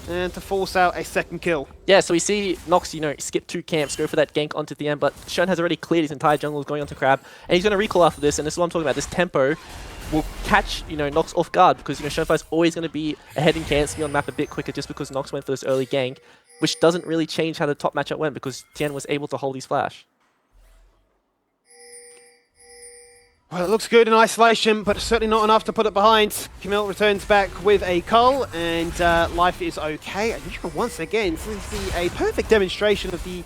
and to force out a second kill. Yeah, so we see Nox, you know, skip 2 camps, go for that gank onto the end, but Shern has already cleared his entire jungle, going onto Crab, and he's going to recall after this, and this is what I'm talking about. This tempo will catch, you know, Nox off guard, because, you know, Shernfire's always going to be ahead in camps, be on map a bit quicker just because Nox went for this early gank, which doesn't really change how the top matchup went, because Tien was able to hold his flash. Well, it looks good in isolation, but certainly not enough to put it behind. Camille returns back with a cull, and life is okay. And once again, this is a perfect demonstration of the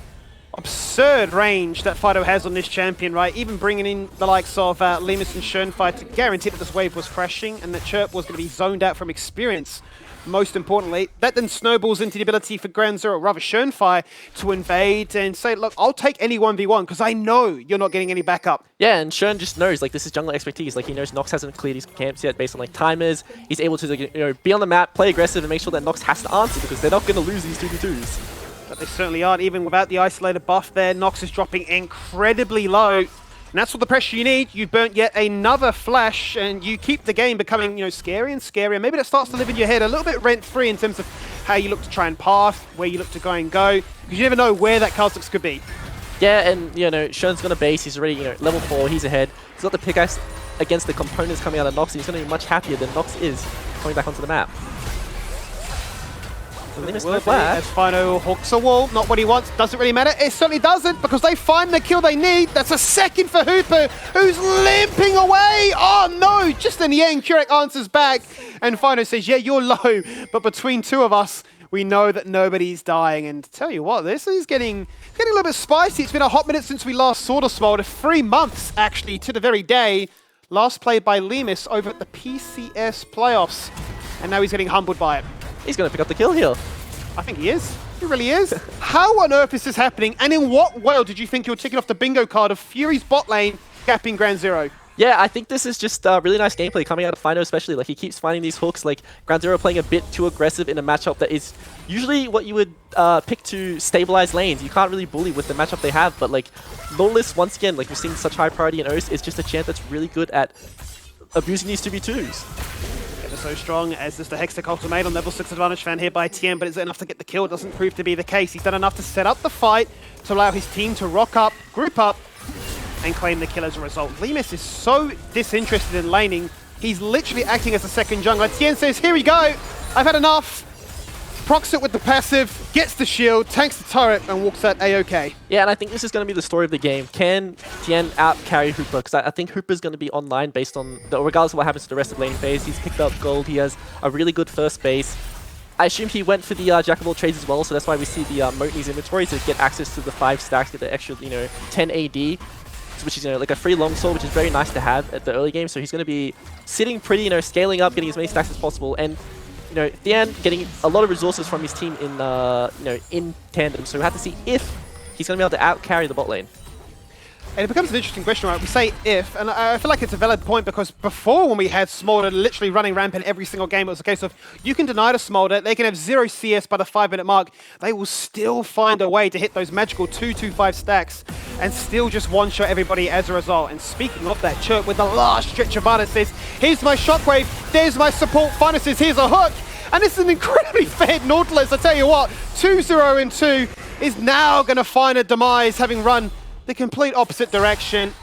absurd range that Fido has on this champion, right? Even bringing in the likes of Limas and Schönfire to guarantee that this wave was crashing and that Chirp was going to be zoned out from experience. Most importantly, that then snowballs into the ability for Ground Zero, or rather Schönfire, to invade and say, look, I'll take any 1v1 because I know you're not getting any backup. Yeah, and Shern just knows, like, this is jungle expertise. Like, he knows Nox hasn't cleared his camps yet based on, like, timers. He's able to, like, you know, be on the map, play aggressive, and make sure that Nox has to answer, because they're not going to lose these 2v2s. But they certainly aren't, even without the isolated buff there. Nox is dropping incredibly low. And that's what the pressure you need. You've burnt yet another flash, and you keep the game becoming, you know, scarier and scarier. Maybe that starts to live in your head a little bit rent-free in terms of how you look to try and path, where you look to go and go, because you never know where that Kha'Zix could be. Yeah, and, you know, Shern's going to base. He's already, you know, level 4. He's ahead. He's got the pickaxe against the components coming out of Nox, and he's going to be much happier than Nox is coming back onto the map. As Fino hooks a wall, not what he wants, doesn't really matter. It certainly doesn't, because they find the kill they need. That's a second for Hooper, who's limping away. Oh no, just in the end, Kurek answers back, and Fino says, yeah, you're low, but between two of us, we know that nobody's dying. And tell you what, this is getting a little bit spicy. It's been a hot minute since we last saw the Smolder. 3 months, actually, to the very day. Last played by Limas over at the PCS playoffs, and now he's getting humbled by it. He's going to pick up the kill here. I think he is. He really is. How on earth is this happening? And in what world did you think you were ticking off the bingo card of Fury's bot lane capping Ground Zero? Yeah, I think this is just really nice gameplay coming out of Fino especially. Like, he keeps finding these hooks, like Ground Zero playing a bit too aggressive in a matchup that is usually what you would pick to stabilize lanes. You can't really bully with the matchup they have, but like Lawless, once again, like we're seeing such high priority in O's, is just a champ that's really good at abusing these 2v2s. So strong as this the Hextech ultimate on level 6 advantage fan here by Tien, but is it enough to get the kill? It doesn't prove to be the case. He's done enough to set up the fight, to allow his team to rock up, group up, and claim the kill as a result. Limas is so disinterested in laning, he's literally acting as a second jungler. Tien says, here we go, I've had enough. Procs it with the passive, gets the shield, tanks the turret, and walks out A-OK. Yeah, and I think this is going to be the story of the game. Can Tien out-carry Hooper? Because I think Hooper's going to be online based on, regardless of what happens to the rest of lane phase. He's picked up gold, he has a really good first base. I assume he went for the Jack of all trades as well, so that's why we see the moat in his inventory to get access to the 5 stacks, get the extra, you know, 10 AD, which is, you know, like a free longsword, which is very nice to have at the early game. So he's going to be sitting pretty, you know, scaling up, getting as many stacks as possible, and you know, Thian getting a lot of resources from his team in, you know, in tandem. So we have to see if he's going to be able to out-carry the bot lane. And it becomes an interesting question, right? We say if, and I feel like it's a valid point because before when we had Smolder literally running rampant every single game, it was a case of you can deny to Smolder, they can have 0 CS by the 5-minute mark, they will still find a way to hit those magical 2-2-5 stacks and still just one-shot everybody as a result. And speaking of that, Chirp with the last stretch of Vada says, here's my shockwave, there's my support, Final says, here's a hook. And this is an incredibly fed Nautilus, I tell you what, 2-0 and 2 is now going to find a demise having run the complete opposite direction.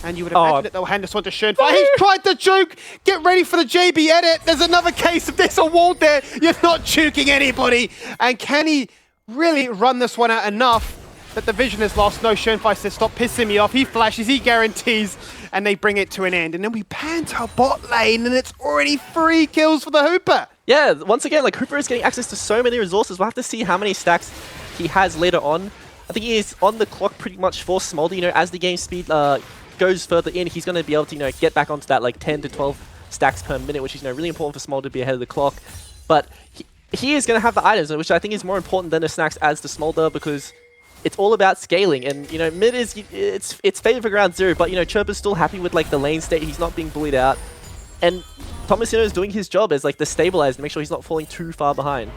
And you would imagine that they'll hand this one to Schoenfire. He's tried to juke! Get ready for the JB edit! There's another case of there's a wall there! You're not juking anybody! And can he really run this one out enough that the vision is lost? No, Schoenfire says, stop pissing me off. He flashes, he guarantees, and they bring it to an end. And then we pan to our bot lane, and it's already 3 kills for the Hooper. Yeah, once again, like Hooper is getting access to so many resources. We'll have to see how many stacks he has later on. I think he is on the clock pretty much for Smolder. You know, as the game speed goes further in, he's going to be able to, you know, get back onto that like 10 to 12 stacks per minute, which is, you know, really important for Smolder to be ahead of the clock. But he is going to have the items, which I think is more important than the snacks as the Smolder, because it's all about scaling. And, you know, mid is, it's favored for ground 0, but, you know, Chirp is still happy with like the lane state. He's not being bullied out. And Tomasino is doing his job as like the stabilizer to make sure he's not falling too far behind.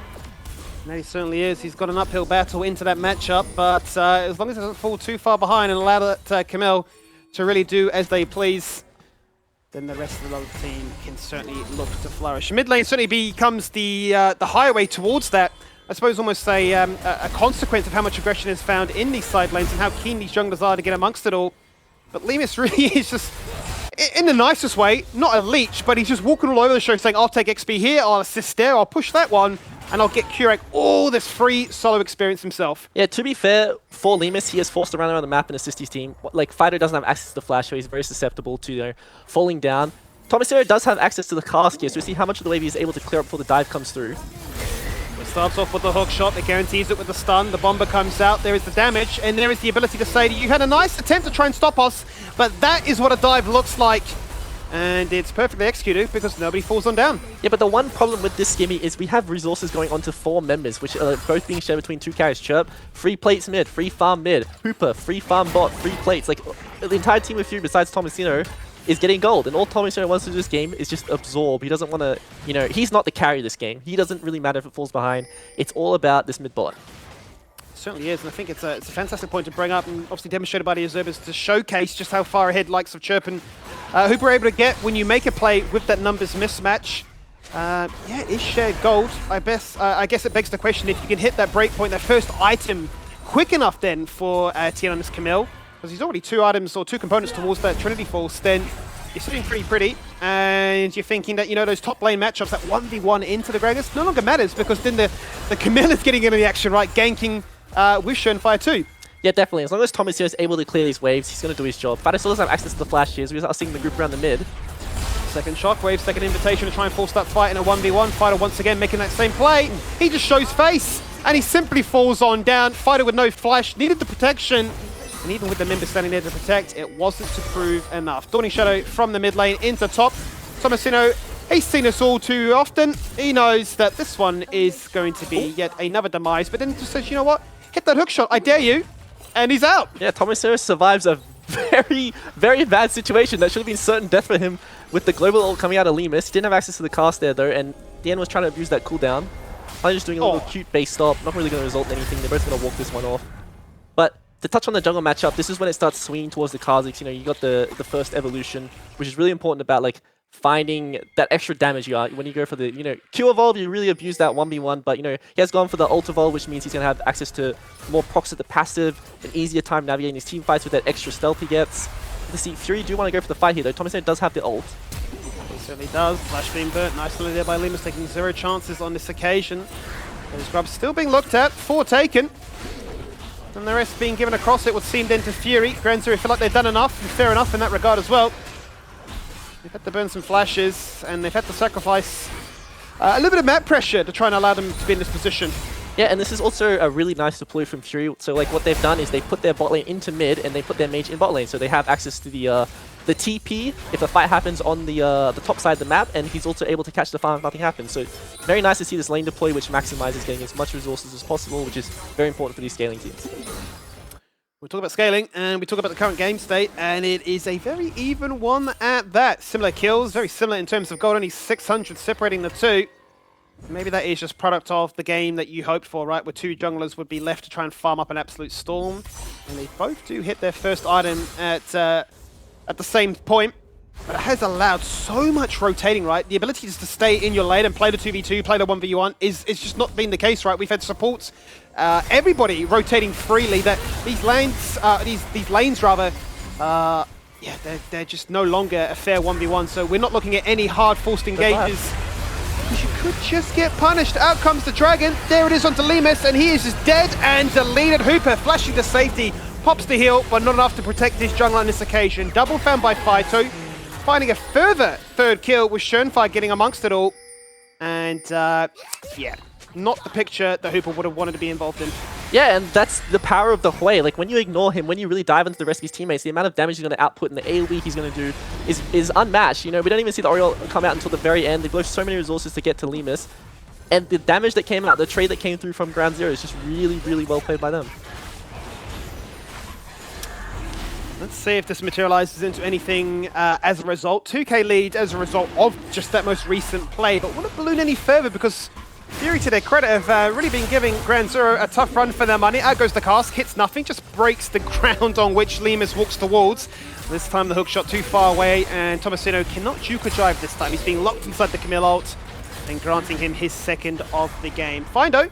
No, he certainly is. He's got an uphill battle into that matchup, but as long as he doesn't fall too far behind and allow that Camille to really do as they please, then the rest of the other team can certainly look to flourish. Mid lane certainly becomes the highway towards that. I suppose almost a consequence of how much aggression is found in these side lanes and how keen these junglers are to get amongst it all. But Lemus really is just, in the nicest way, not a leech, but he's just walking all over the show saying, I'll take XP here, I'll assist there, I'll push that one, and I'll get Kurek all this free solo experience himself. Yeah, to be fair, for Lemus, he is forced to run around the map and assist his team. Like, Fido doesn't have access to the flash, so he's very susceptible to, you know, falling down. Tomasino does have access to the cast here, so we see how much of the wave he's able to clear up before the dive comes through. It starts off with the hook shot that guarantees it with the stun. The bomber comes out, there is the damage, and there is the ability to say that you had a nice attempt to try and stop us, but that is what a dive looks like. And it's perfectly executed because nobody falls on down. Yeah, but the one problem with this skimmy is we have resources going on to 4 members, which are both being shared between 2 carries. Chirp, free plates mid, free farm mid. Hooper, free farm bot, free plates. Like, the entire team with Fury, besides Tomasino, is getting gold. And all Tomasino wants to do this game is just absorb. He doesn't want to, you know, he's not the carry this game. He doesn't really matter if it falls behind. It's all about this mid bot. Certainly is, and I think it's a fantastic point to bring up, and obviously demonstrated by the observers to showcase just how far ahead likes of Chirp and Hooper are able to get when you make a play with that numbers mismatch. Yeah, is shared gold. I guess it begs the question if you can hit that breakpoint, that first item, quick enough then for Tian on this Camille, because he's already 2 items or 2 components towards that Trinity Force, then you're sitting pretty, and you're thinking that, you know, those top lane matchups, that 1v1 into the Gragas, no longer matters, because then the Camille is getting into the action, right, ganking with Schoenfire too. Yeah, definitely. As long as Tomasino is able to clear these waves, he's going to do his job. Fido still doesn't have access to the flash here, so we're seeing the group around the mid. Second shockwave, second invitation to try and force that fight in a 1v1. Fido once again making that same play. He just shows face, and he simply falls on down. Fido with no flash, needed the protection, and even with the member standing there to protect, it wasn't to prove enough. Dawning Shadow from the mid lane into top. Tomasino, he's seen us all too often. He knows that this one is going to be yet another demise, but then just says, you know what? Hit that hook shot, I dare you. And he's out. Yeah, Tomasino survives a very, very bad situation. That should have been certain death for him with the global ult coming out of Lemus. He didn't have access to the cast there, though, and DN was trying to abuse that cooldown. I'm just doing a little cute base stop. Not really going to result in anything. They're both going to walk this one off. But to touch on the jungle matchup, this is when it starts swinging towards the Kha'Zix. You know, you got the first evolution, which is really important about, like, finding that extra damage you are when you go for the, you know, Q evolve, you really abuse that 1v1, but, you know, he has gone for the ult evolve, which means he's going to have access to more procs at the passive, an easier time navigating his team fights with that extra stealth he gets. Let's see, Fury do want to go for the fight here though. Tomasino does have the ult. He certainly does. Flash being burnt nicely there by Lemus, taking 0 chances on this occasion. Those grubs still being looked at, 4 taken. And the rest being given across, it would seem then to Fury. Grand Zero feel like they've done enough, and fair enough in that regard as well. They've had to burn some flashes, and they've had to sacrifice a little bit of map pressure to try and allow them to be in this position. Yeah, and this is also a really nice deploy from Fury. So, like, what they've done is they put their bot lane into mid, and they put their mage in bot lane. So they have access to the TP if a fight happens on the top side of the map, and he's also able to catch the farm if nothing happens. So very nice to see this lane deploy, which maximizes getting as much resources as possible, which is very important for these scaling teams. We talk about scaling, and we talk about the current game state, and it is a very even one at that. Similar kills, very similar in terms of gold, only 600 separating the two. Maybe that is just product of the game that you hoped for, right? Where two junglers would be left to try and farm up an absolute storm. And they both do hit their first item at the same point. But it has allowed so much rotating, right? The ability just to stay in your lane and play the 2v2, play the 1v1 is just not been the case, right? We've had supports, everybody rotating freely. That these lanes, these lanes rather, yeah, they're just no longer a fair 1v1. So we're not looking at any hard forced engages. You could just get punished. Out comes the dragon. There it is onto Limus, and he is just dead and deleted. Hooper flashing to safety, pops the heal, but not enough to protect his jungler on this occasion. Double found by Fighto. Finding a further third kill with Schoenfire getting amongst it all. And yeah, not the picture that Hooper would have wanted to be involved in. Yeah, and that's the power of the Hui. Like, when you ignore him, when you really dive into the rest of his teammates, the amount of damage he's going to output and the AoE he's going to do is unmatched. You know, we don't even see the Oriole come out until the very end. They've left so many resources to get to Limus. And the damage that came out, the trade that came through from Ground Zero is just really, really well played by them. Let's see if this materializes into anything as a result. 2K lead as a result of just that most recent play, but will it balloon any further? Because Fury, to their credit, have really been giving Ground Zero a tough run for their money. Out goes the cast, hits nothing, just breaks the ground on which Limus walks towards. This time the hook shot too far away, and Tomasino cannot juke or drive this time. He's being locked inside the Camille ult, and granting him his second of the game. Findo,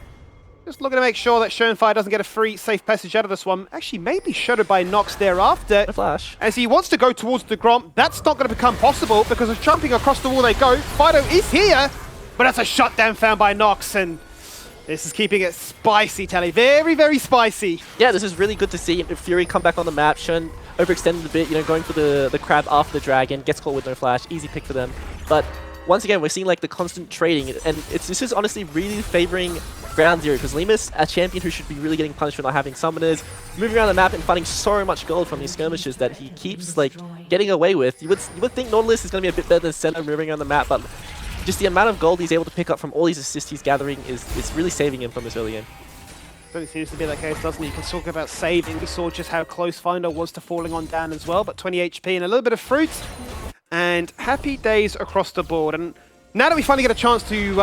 just looking to make sure that Schoenfire doesn't get a free safe passage out of this one. Actually, maybe shadowed by Nox thereafter. A flash. As he wants to go towards the Gromp, that's not going to become possible because of jumping across the wall they go. Fido is here, but that's a shutdown found by Nox, and this is keeping it spicy, Tally. Very, very spicy. Yeah, this is really good to see Fury come back on the map. Shun overextended a bit, you know, going for the crab after the dragon, gets caught with no flash, easy pick for them. But once again, we're seeing like the constant trading, and this is honestly really favoring Ground Zero, because Limus, a champion who should be really getting punished for not having summoners, moving around the map and finding so much gold from these skirmishes that he keeps like getting away with. You would think Nautilus is going to be a bit better than Senna moving around the map, but just the amount of gold he's able to pick up from all these assists he's gathering is really saving him from this early game. Certainly seems to be that case, doesn't it? You can talk about saving. We saw just how close Finder was to falling on down as well, but 20 HP and a little bit of fruit, and happy days across the board. And now that we finally get a chance to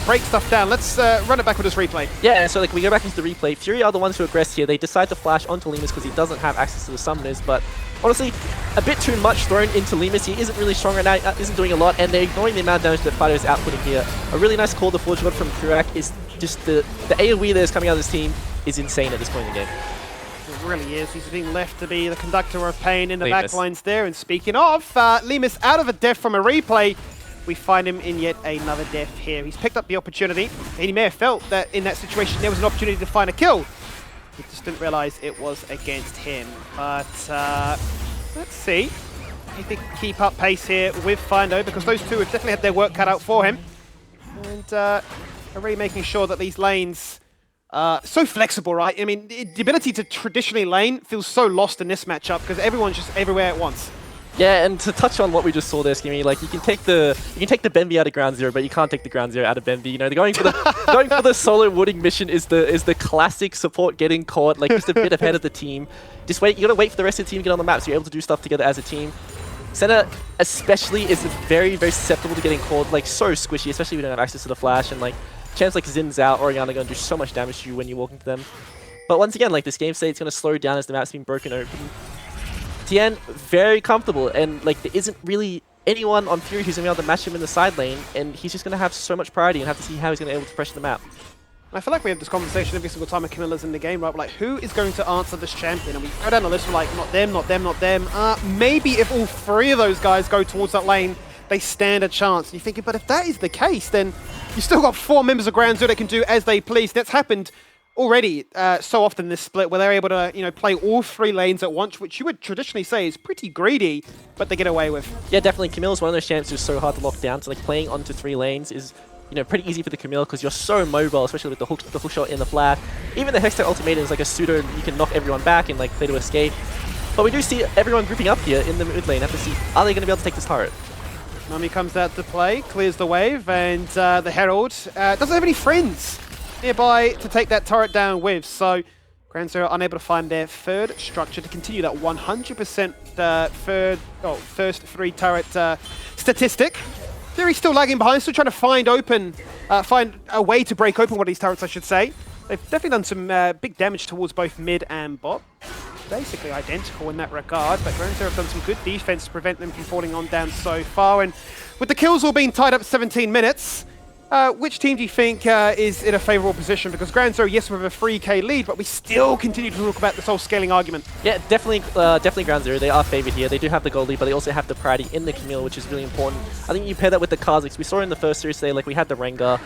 break stuff down, let's run it back with this replay. Yeah, so like we go back into the replay. Fury are the ones who aggress here. They decide to flash onto Limus because he doesn't have access to the summoners, but honestly, a bit too much thrown into Limus. He isn't really strong right now, isn't doing a lot, and they're ignoring the amount of damage that Fido is outputting here. A really nice call the Forge God from Kurak is just the AoE that is coming out of this team is insane at this point in the game. It really is. He's being left to be the conductor of pain in the Limus. backlines there. And speaking of, Limus out of a death from a replay. We find him in yet another death here. He's picked up the opportunity, and he may have felt that in that situation there was an opportunity to find a kill. He just didn't realize it was against him. But let's see if he can keep up pace here with Findo, because those two have definitely had their work cut out for him. And are really making sure that these lanes so flexible, right? I mean, the ability to traditionally lane feels so lost in this matchup because everyone's just everywhere at once. Yeah, and to touch on what we just saw there, Skimmy, like you can take the Benby out of Ground Zero, but you can't take the Ground Zero out of Benby. You know, going for the solo wooding mission is the classic support getting caught, like just a bit ahead of the team. Just wait, you gotta wait for the rest of the team to get on the map so you're able to do stuff together as a team. Senna especially is very, very susceptible to getting caught, like so squishy, especially if you don't have access to the flash, and like champs like Zin's out, Oriana are gonna do so much damage to you when you walk into them. But once again, like this game state, it's gonna slow down as the map's being broken open. Tien, very comfortable, and like there isn't really anyone on Fury who's going to be able to match him in the side lane, and he's just going to have so much priority and have to see how he's going to be able to pressure the map. I feel like we have this conversation every single time a Camilla's in the game, right? Like, who is going to answer this champion? And we go down the list, we're like, not them, not them, not them. Maybe if all three of those guys go towards that lane, they stand a chance. And you're thinking, but if that is the case, then you still got 4 members of Ground Zero that can do as they please. That's happened already so often in this split, where they're able to, you know, play all 3 lanes at once, which you would traditionally say is pretty greedy, but they get away with. Yeah, definitely. Camille's one of those champs who's so hard to lock down. So like playing onto 3 lanes is, you know, pretty easy for the Camille because you're so mobile, especially with the hook shot in the flash. Even the Hextech ultimatum is like a pseudo, you can knock everyone back and like play to escape. But we do see everyone grouping up here in the mid lane. Have to see, are they going to be able to take this turret? Nami comes out to play, clears the wave, and the Herald doesn't have any friends nearby to take that turret down with. So Ground Zero unable to find their third structure to continue that 100% first 3 turret statistic. Fury's still lagging behind, still trying to find a way to break open one of these turrets, I should say. They've definitely done some big damage towards both mid and bot. Basically identical in that regard, but Ground Zero have done some good defense to prevent them from falling on down so far. And with the kills all being tied up 17 minutes, which team do you think is in a favourable position? Because Ground Zero, yes, we have a 3k lead, but we still continue to talk about this whole scaling argument. Yeah, definitely Ground Zero. They are favoured here. They do have the gold lead, but they also have the priority in the Camille, which is really important. I think you pair that with the Kha'Zix. We saw in the first series today, like we had the Rengar.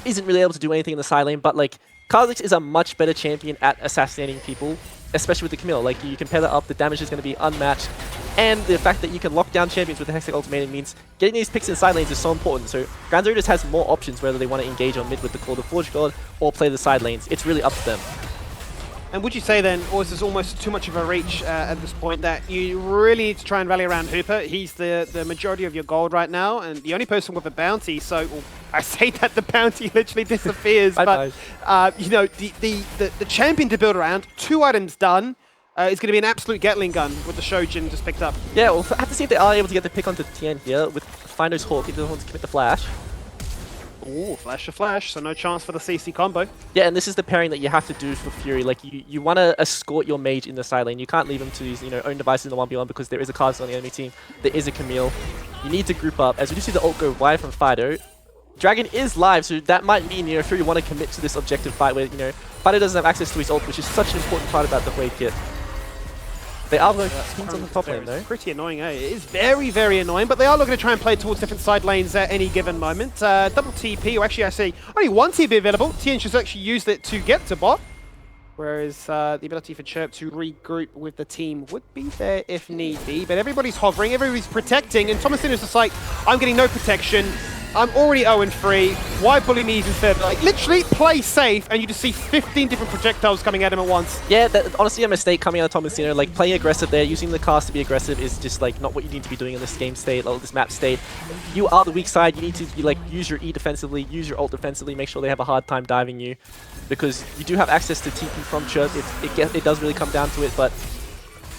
Isn't really able to do anything in the side lane, but like Kha'Zix is a much better champion at assassinating people, especially with the Camille. Like you compare that up, the damage is going to be unmatched. And the fact that you can lock down champions with the Hextech Ultimatum means getting these picks in side lanes is so important. So Ground Zero just has more options whether they want to engage on mid with the Call of Forge God or play the side lanes. It's really up to them. And would you say then, or is this almost too much of a reach at this point, that you really need to try and rally around Hooper? He's the majority of your gold right now, and the only person with a bounty, so well, I say that the bounty literally disappears, but you know, the champion to build around, 2 items done, is going to be an absolute Gatling gun with the Shojin just picked up. Yeah, we'll have to see if they are able to get the pick onto Tien here with Findo's Hawk. He doesn't want to commit the flash. Ooh, flash to flash, so no chance for the CC combo. Yeah, and this is the pairing that you have to do for Fury. Like, you want to escort your mage in the side lane. You can't leave him to his, own devices in the 1v1 because there is a Kha'Zix on the enemy team. There is a Camille. You need to group up. As we do see the ult go wide from Fido, Dragon is live, so that might mean, Fury want to commit to this objective fight where, Fido doesn't have access to his ult, which is such an important part about the Blade kit. They are going teams on the top lane, though. Pretty annoying, eh? It is very, very annoying, but they are looking to try and play towards different side lanes at any given moment. Double TP, or actually I say only 1 TP available. Tien should actually used it to get to bot, whereas the ability for Chirp to regroup with the team would be there if need be, but everybody's hovering, everybody's protecting, and Thomasin is just like, I'm getting no protection. I'm already 0-3. Why bully me even further? Like, literally play safe, and you just see 15 different projectiles coming at him at once. Yeah, honestly a mistake coming out of Thomasino. Like, playing aggressive there, using the cast to be aggressive is just, like, not what you need to be doing in this game state, or this map state. You are the weak side. You need to, use your E defensively, use your ult defensively, make sure they have a hard time diving you. Because you do have access to TP from Chirp. It does really come down to it, but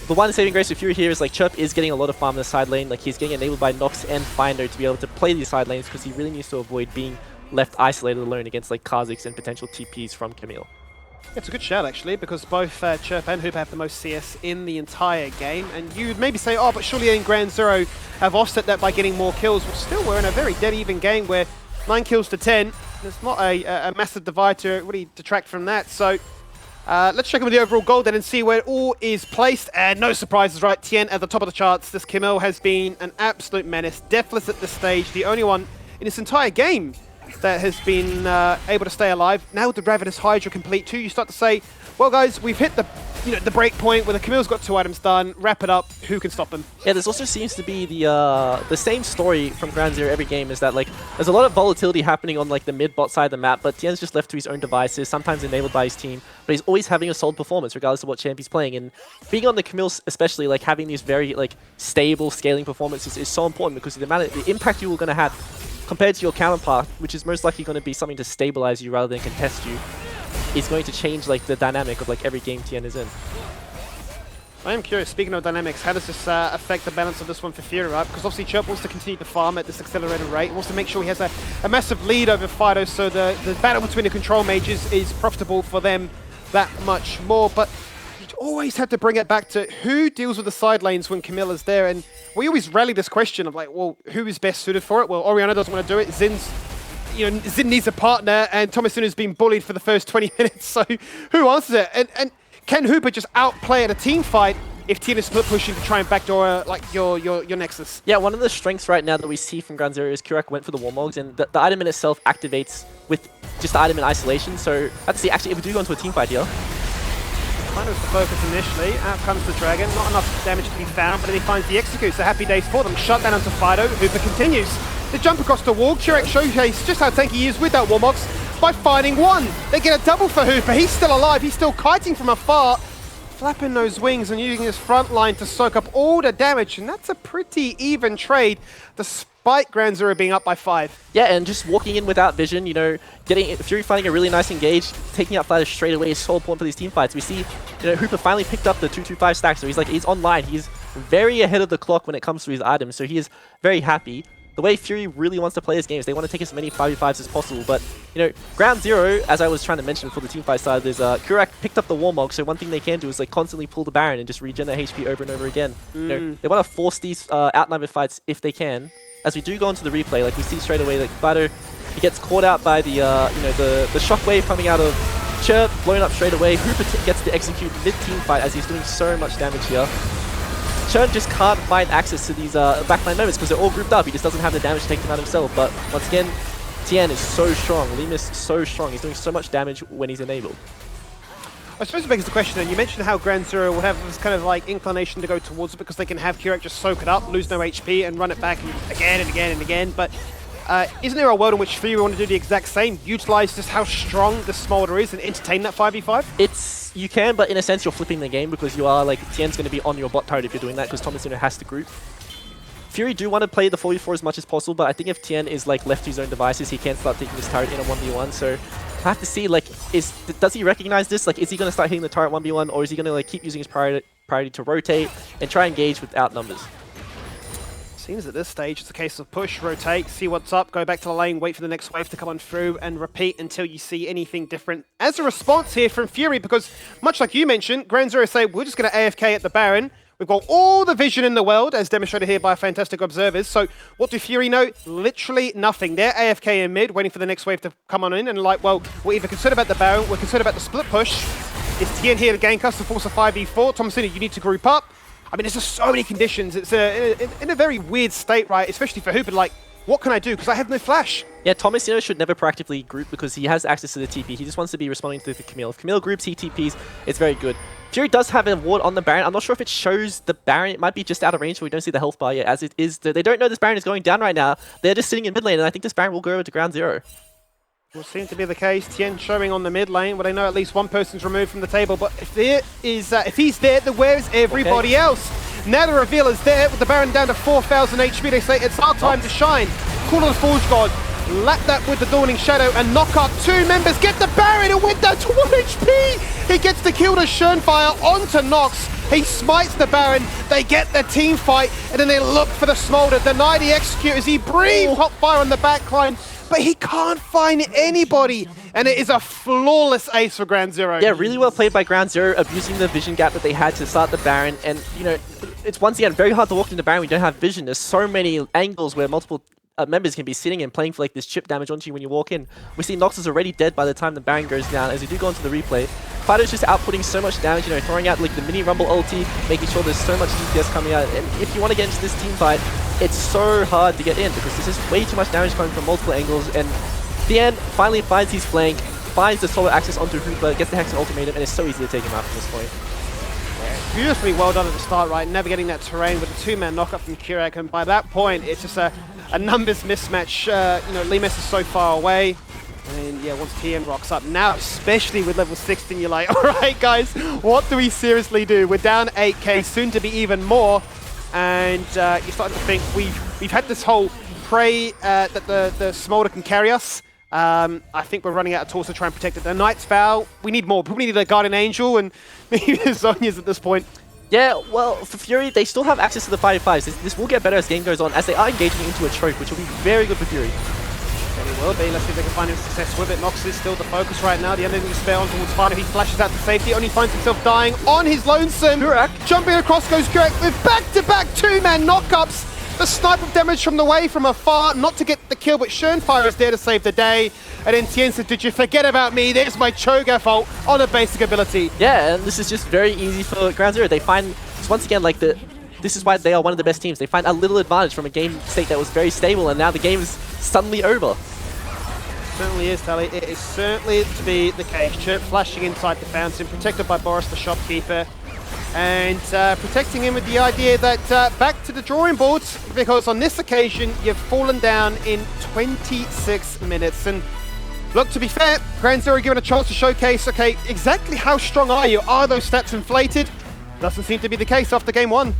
the one saving grace with Fury here is like Chirp is getting a lot of farm in the side lane. Like he's getting enabled by Nox and Finder to be able to play these side lanes because he really needs to avoid being left isolated alone against like Kha'Zix and potential TPs from Camille. It's a good shout actually, because both Chirp and Hooper have the most CS in the entire game, and you'd maybe say, oh, but surely in Ground Zero have offset that by getting more kills. Well, still we're in a very dead even game where 9 kills to 10. There's not a massive divide to really detract from that. So let's check in with the overall gold then and see where it all is placed. And no surprises, right? Tien at the top of the charts. This Camille has been an absolute menace. Deathless at this stage. The only one in this entire game that has been able to stay alive. Now with the Ravenous Hydra complete too, you start to say, well guys, we've hit the break point where the Camille's got 2 items done. Wrap it up. Who can stop them? Yeah, this also seems to be the same story from Ground Zero every game, is that like there's a lot of volatility happening on like the mid-bot side of the map, but Tien's just left to his own devices, sometimes enabled by his team, but he's always having a solid performance regardless of what champ he's playing. And being on the Camille, especially like having these very like stable scaling performances is so important because the impact you are going to have compared to your counterpart, which is most likely going to be something to stabilize you rather than contest you, is going to change like the dynamic of like every game Tien is in. I am curious, speaking of dynamics, how does this affect the balance of this one for Fury, right? Because obviously Chirp wants to continue to farm at this accelerated rate. He wants to make sure he has a massive lead over Fido, so the battle between the control mages is profitable for them that much more. But you always have to bring it back to who deals with the side lanes when Camilla's there. And we always rally this question of like, well, who is best suited for it? Well, Orianna doesn't want to do it. Xin needs a partner, and Thomasin has been bullied for the first 20 minutes, so who answers it? And can Hooper just outplay at a team fight if Tien is split pushing to try and backdoor like your Nexus? Yeah, one of the strengths right now that we see from Ground Zero is Kurak went for the Warmogs, and the item in itself activates with just the item in isolation, so let's see, actually, if we do go into a team fight here. Kind of the focus initially. Out comes the Dragon. Not enough damage to be found, but then he finds the Execute, so happy days for them. Shut down onto Fido. Hooper continues. They jump across the wall. Kurak showcased just how tanky he is with that Warmogs by finding one. They get a double for Hooper. He's still alive. He's still kiting from afar, flapping those wings and using his front line to soak up all the damage. And that's a pretty even trade, despite despite Ground Zero being up by 5. Yeah, and just walking in without vision, you know, getting Fury finding a really nice engage, taking out Flatter straight away is so important for these team fights. We see, you know, Hooper finally picked up the 225 stack, so he's online. He's very ahead of the clock when it comes to his items, so he is very happy. The way Fury really wants to play this game is they want to take as many 5v5s as possible, but, you know, Ground Zero, as I was trying to mention for the teamfight side, is Kurak picked up the Warmog, so one thing they can do is like constantly pull the Baron and just regen their HP over and over again. You know, they want to force these outnumbered fights if they can. As we do go into the replay, like we see straight away, like Fido, he gets caught out by the, you know, the shockwave coming out of Chirp, blown up straight away. Hooper gets to execute mid-team fight as he's doing so much damage here. Churn just can't find access to these backline members because they're all grouped up. He just doesn't have the damage to take them out himself. But once again, Tien is so strong. Limus is so strong. He's doing so much damage when he's enabled. I suppose it begs the question, and you mentioned how Ground Zero will have this kind of like inclination to go towards it because they can have Kurak just soak it up, lose no HP, and run it back again and again and again. But isn't there a world in which Fury want to do the exact same? Utilize just how strong the Smolder is and entertain that 5v5? You can, but in a sense, you're flipping the game because you are like Tien's going to be on your bot turret if you're doing that because Thomasino has to group. Fury do want to play the 4v4 as much as possible, but I think if Tien is like left to his own devices, he can start taking this turret in a 1v1. So I have to see, like, does he recognize this? Like, is he going to start hitting the turret 1v1, or is he going to like keep using his priority to rotate and try and engage with outnumbers? Seems at this stage it's a case of push, rotate, see what's up, go back to the lane, wait for the next wave to come on through, and repeat until you see anything different. As a response here from Fury, because much like you mentioned, Ground Zero say, we're just going to AFK at the Baron. We've got all the vision in the world, as demonstrated here by fantastic observers. So what do Fury know? Literally nothing. They're AFK in mid, waiting for the next wave to come on in, and like, well, we're either concerned about the Baron, we're concerned about the split push. Is Tien here to gank us to force a 5v4? Thomasino, you need to group up. I mean, there's just so many conditions. It's in a very weird state, right? Especially for Hooper, like, what can I do? Because I have no flash. Yeah, Thomasino should never proactively group because he has access to the TP. He just wants to be responding to the Camille. If Camille groups, he TPs, it's very good. Fury does have a ward on the Baron. I'm not sure if it shows the Baron. It might be just out of range, so we don't see the health bar yet, as it is. They don't know this Baron is going down right now. They're just sitting in mid lane, and I think this Baron will go over to Ground Zero. Will seem to be the case. Tien showing on the mid lane, but I know at least one person's removed from the table. But if there is, if he's there, then where is everybody else? Now the reveal is there with the Baron down to 4,000 HP. They say it's our time to shine. Call of the Forge God. Lap that with the Dawning Shadow and knock up 2 members. Get the Baron and went down to 1 HP. He gets the kill to Schönfire onto Nox. He smites the Baron. They get the team fight and then they look for the Smolder. Deny the execute as he breathes hot fire on the backline. But he can't find anybody, and it is a flawless ace for Ground Zero. Yeah, really well played by Ground Zero, abusing the vision gap that they had to start the Baron. And, you know, it's once again very hard to walk into Baron when you don't have vision. There's so many angles where multiple members can be sitting and playing for like this chip damage onto you when you walk in. We see Nox is already dead by the time the Baron goes down. As we do go into the replay, Fido's just outputting so much damage, you know, throwing out like the mini rumble ulti, making sure there's so much DPS coming out. And if you want to get into this team fight, it's so hard to get in because there's just way too much damage coming from multiple angles. And Tien finally finds his flank, finds the solid access onto Hooper, gets the Hex and ultimatum, and it's so easy to take him out from this point. Beautifully well done at the start, right? Navigating that terrain with a 2-man knockup from Kurak, and by that point, it's just a numbers mismatch. You know, Limus is so far away, and yeah, once Tien rocks up, now especially with level 16, you're like, all right, guys, what do we seriously do? We're down 8k, soon to be even more, and you're starting to think we've had this whole pray that the Smolder can carry us. I think we're running out of tools to try and protect it. The Knight's Vow, we need more. Probably need a Guardian Angel and maybe the Zonias at this point. Yeah, well, for Fury, they still have access to the 5v5s. This will get better as game goes on, as they are engaging into a choke, which will be very good for Fury. Very well be. Let's see if they can find any success with it. Nox is still the focus right now. The ending is spare on towards Fido. He flashes out to safety, only finds himself dying on his lonesome. Kurak. Jumping across goes Kurak with back-to-back 2-man knockups. The snipe of damage from the way from afar, not to get the kill, but Schönfire is there to save the day. And then Tien said, did you forget about me? There's my Cho'Gath ult on a basic ability. Yeah, and this is just very easy for Ground Zero. They find, once again, like this is why they are one of the best teams. They find a little advantage from a game state that was very stable, and now the game is suddenly over. Certainly is, Tally. It is certainly to be the case. Chirp flashing inside the fountain, protected by Boris the shopkeeper. And protecting him with the idea that back to the drawing boards, because on this occasion you've fallen down in 26 minutes. And look, to be fair, Ground Zero given a chance to showcase, okay, exactly how strong are you? Are those stats inflated? Doesn't seem to be the case after game 1.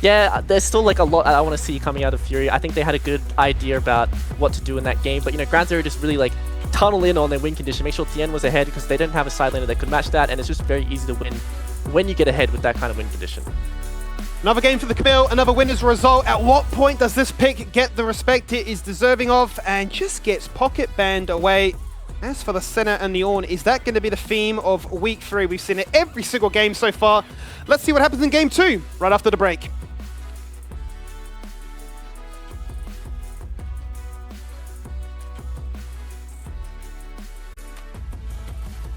Yeah, there's still like a lot I want to see coming out of Fury. I think they had a good idea about what to do in that game, but you know, Ground Zero just really like tunnel in on their win condition, make sure Tien was ahead because they didn't have a side laner that could match that, and it's just very easy to win when you get ahead with that kind of win condition. Another game for the Camille, another winner's result. At what point does this pick get the respect it is deserving of and just gets pocket banned away? As for the Senna and the Ornn, is that going to be the theme of Week 3? We've seen it every single game so far. Let's see what happens in Game 2 right after the break.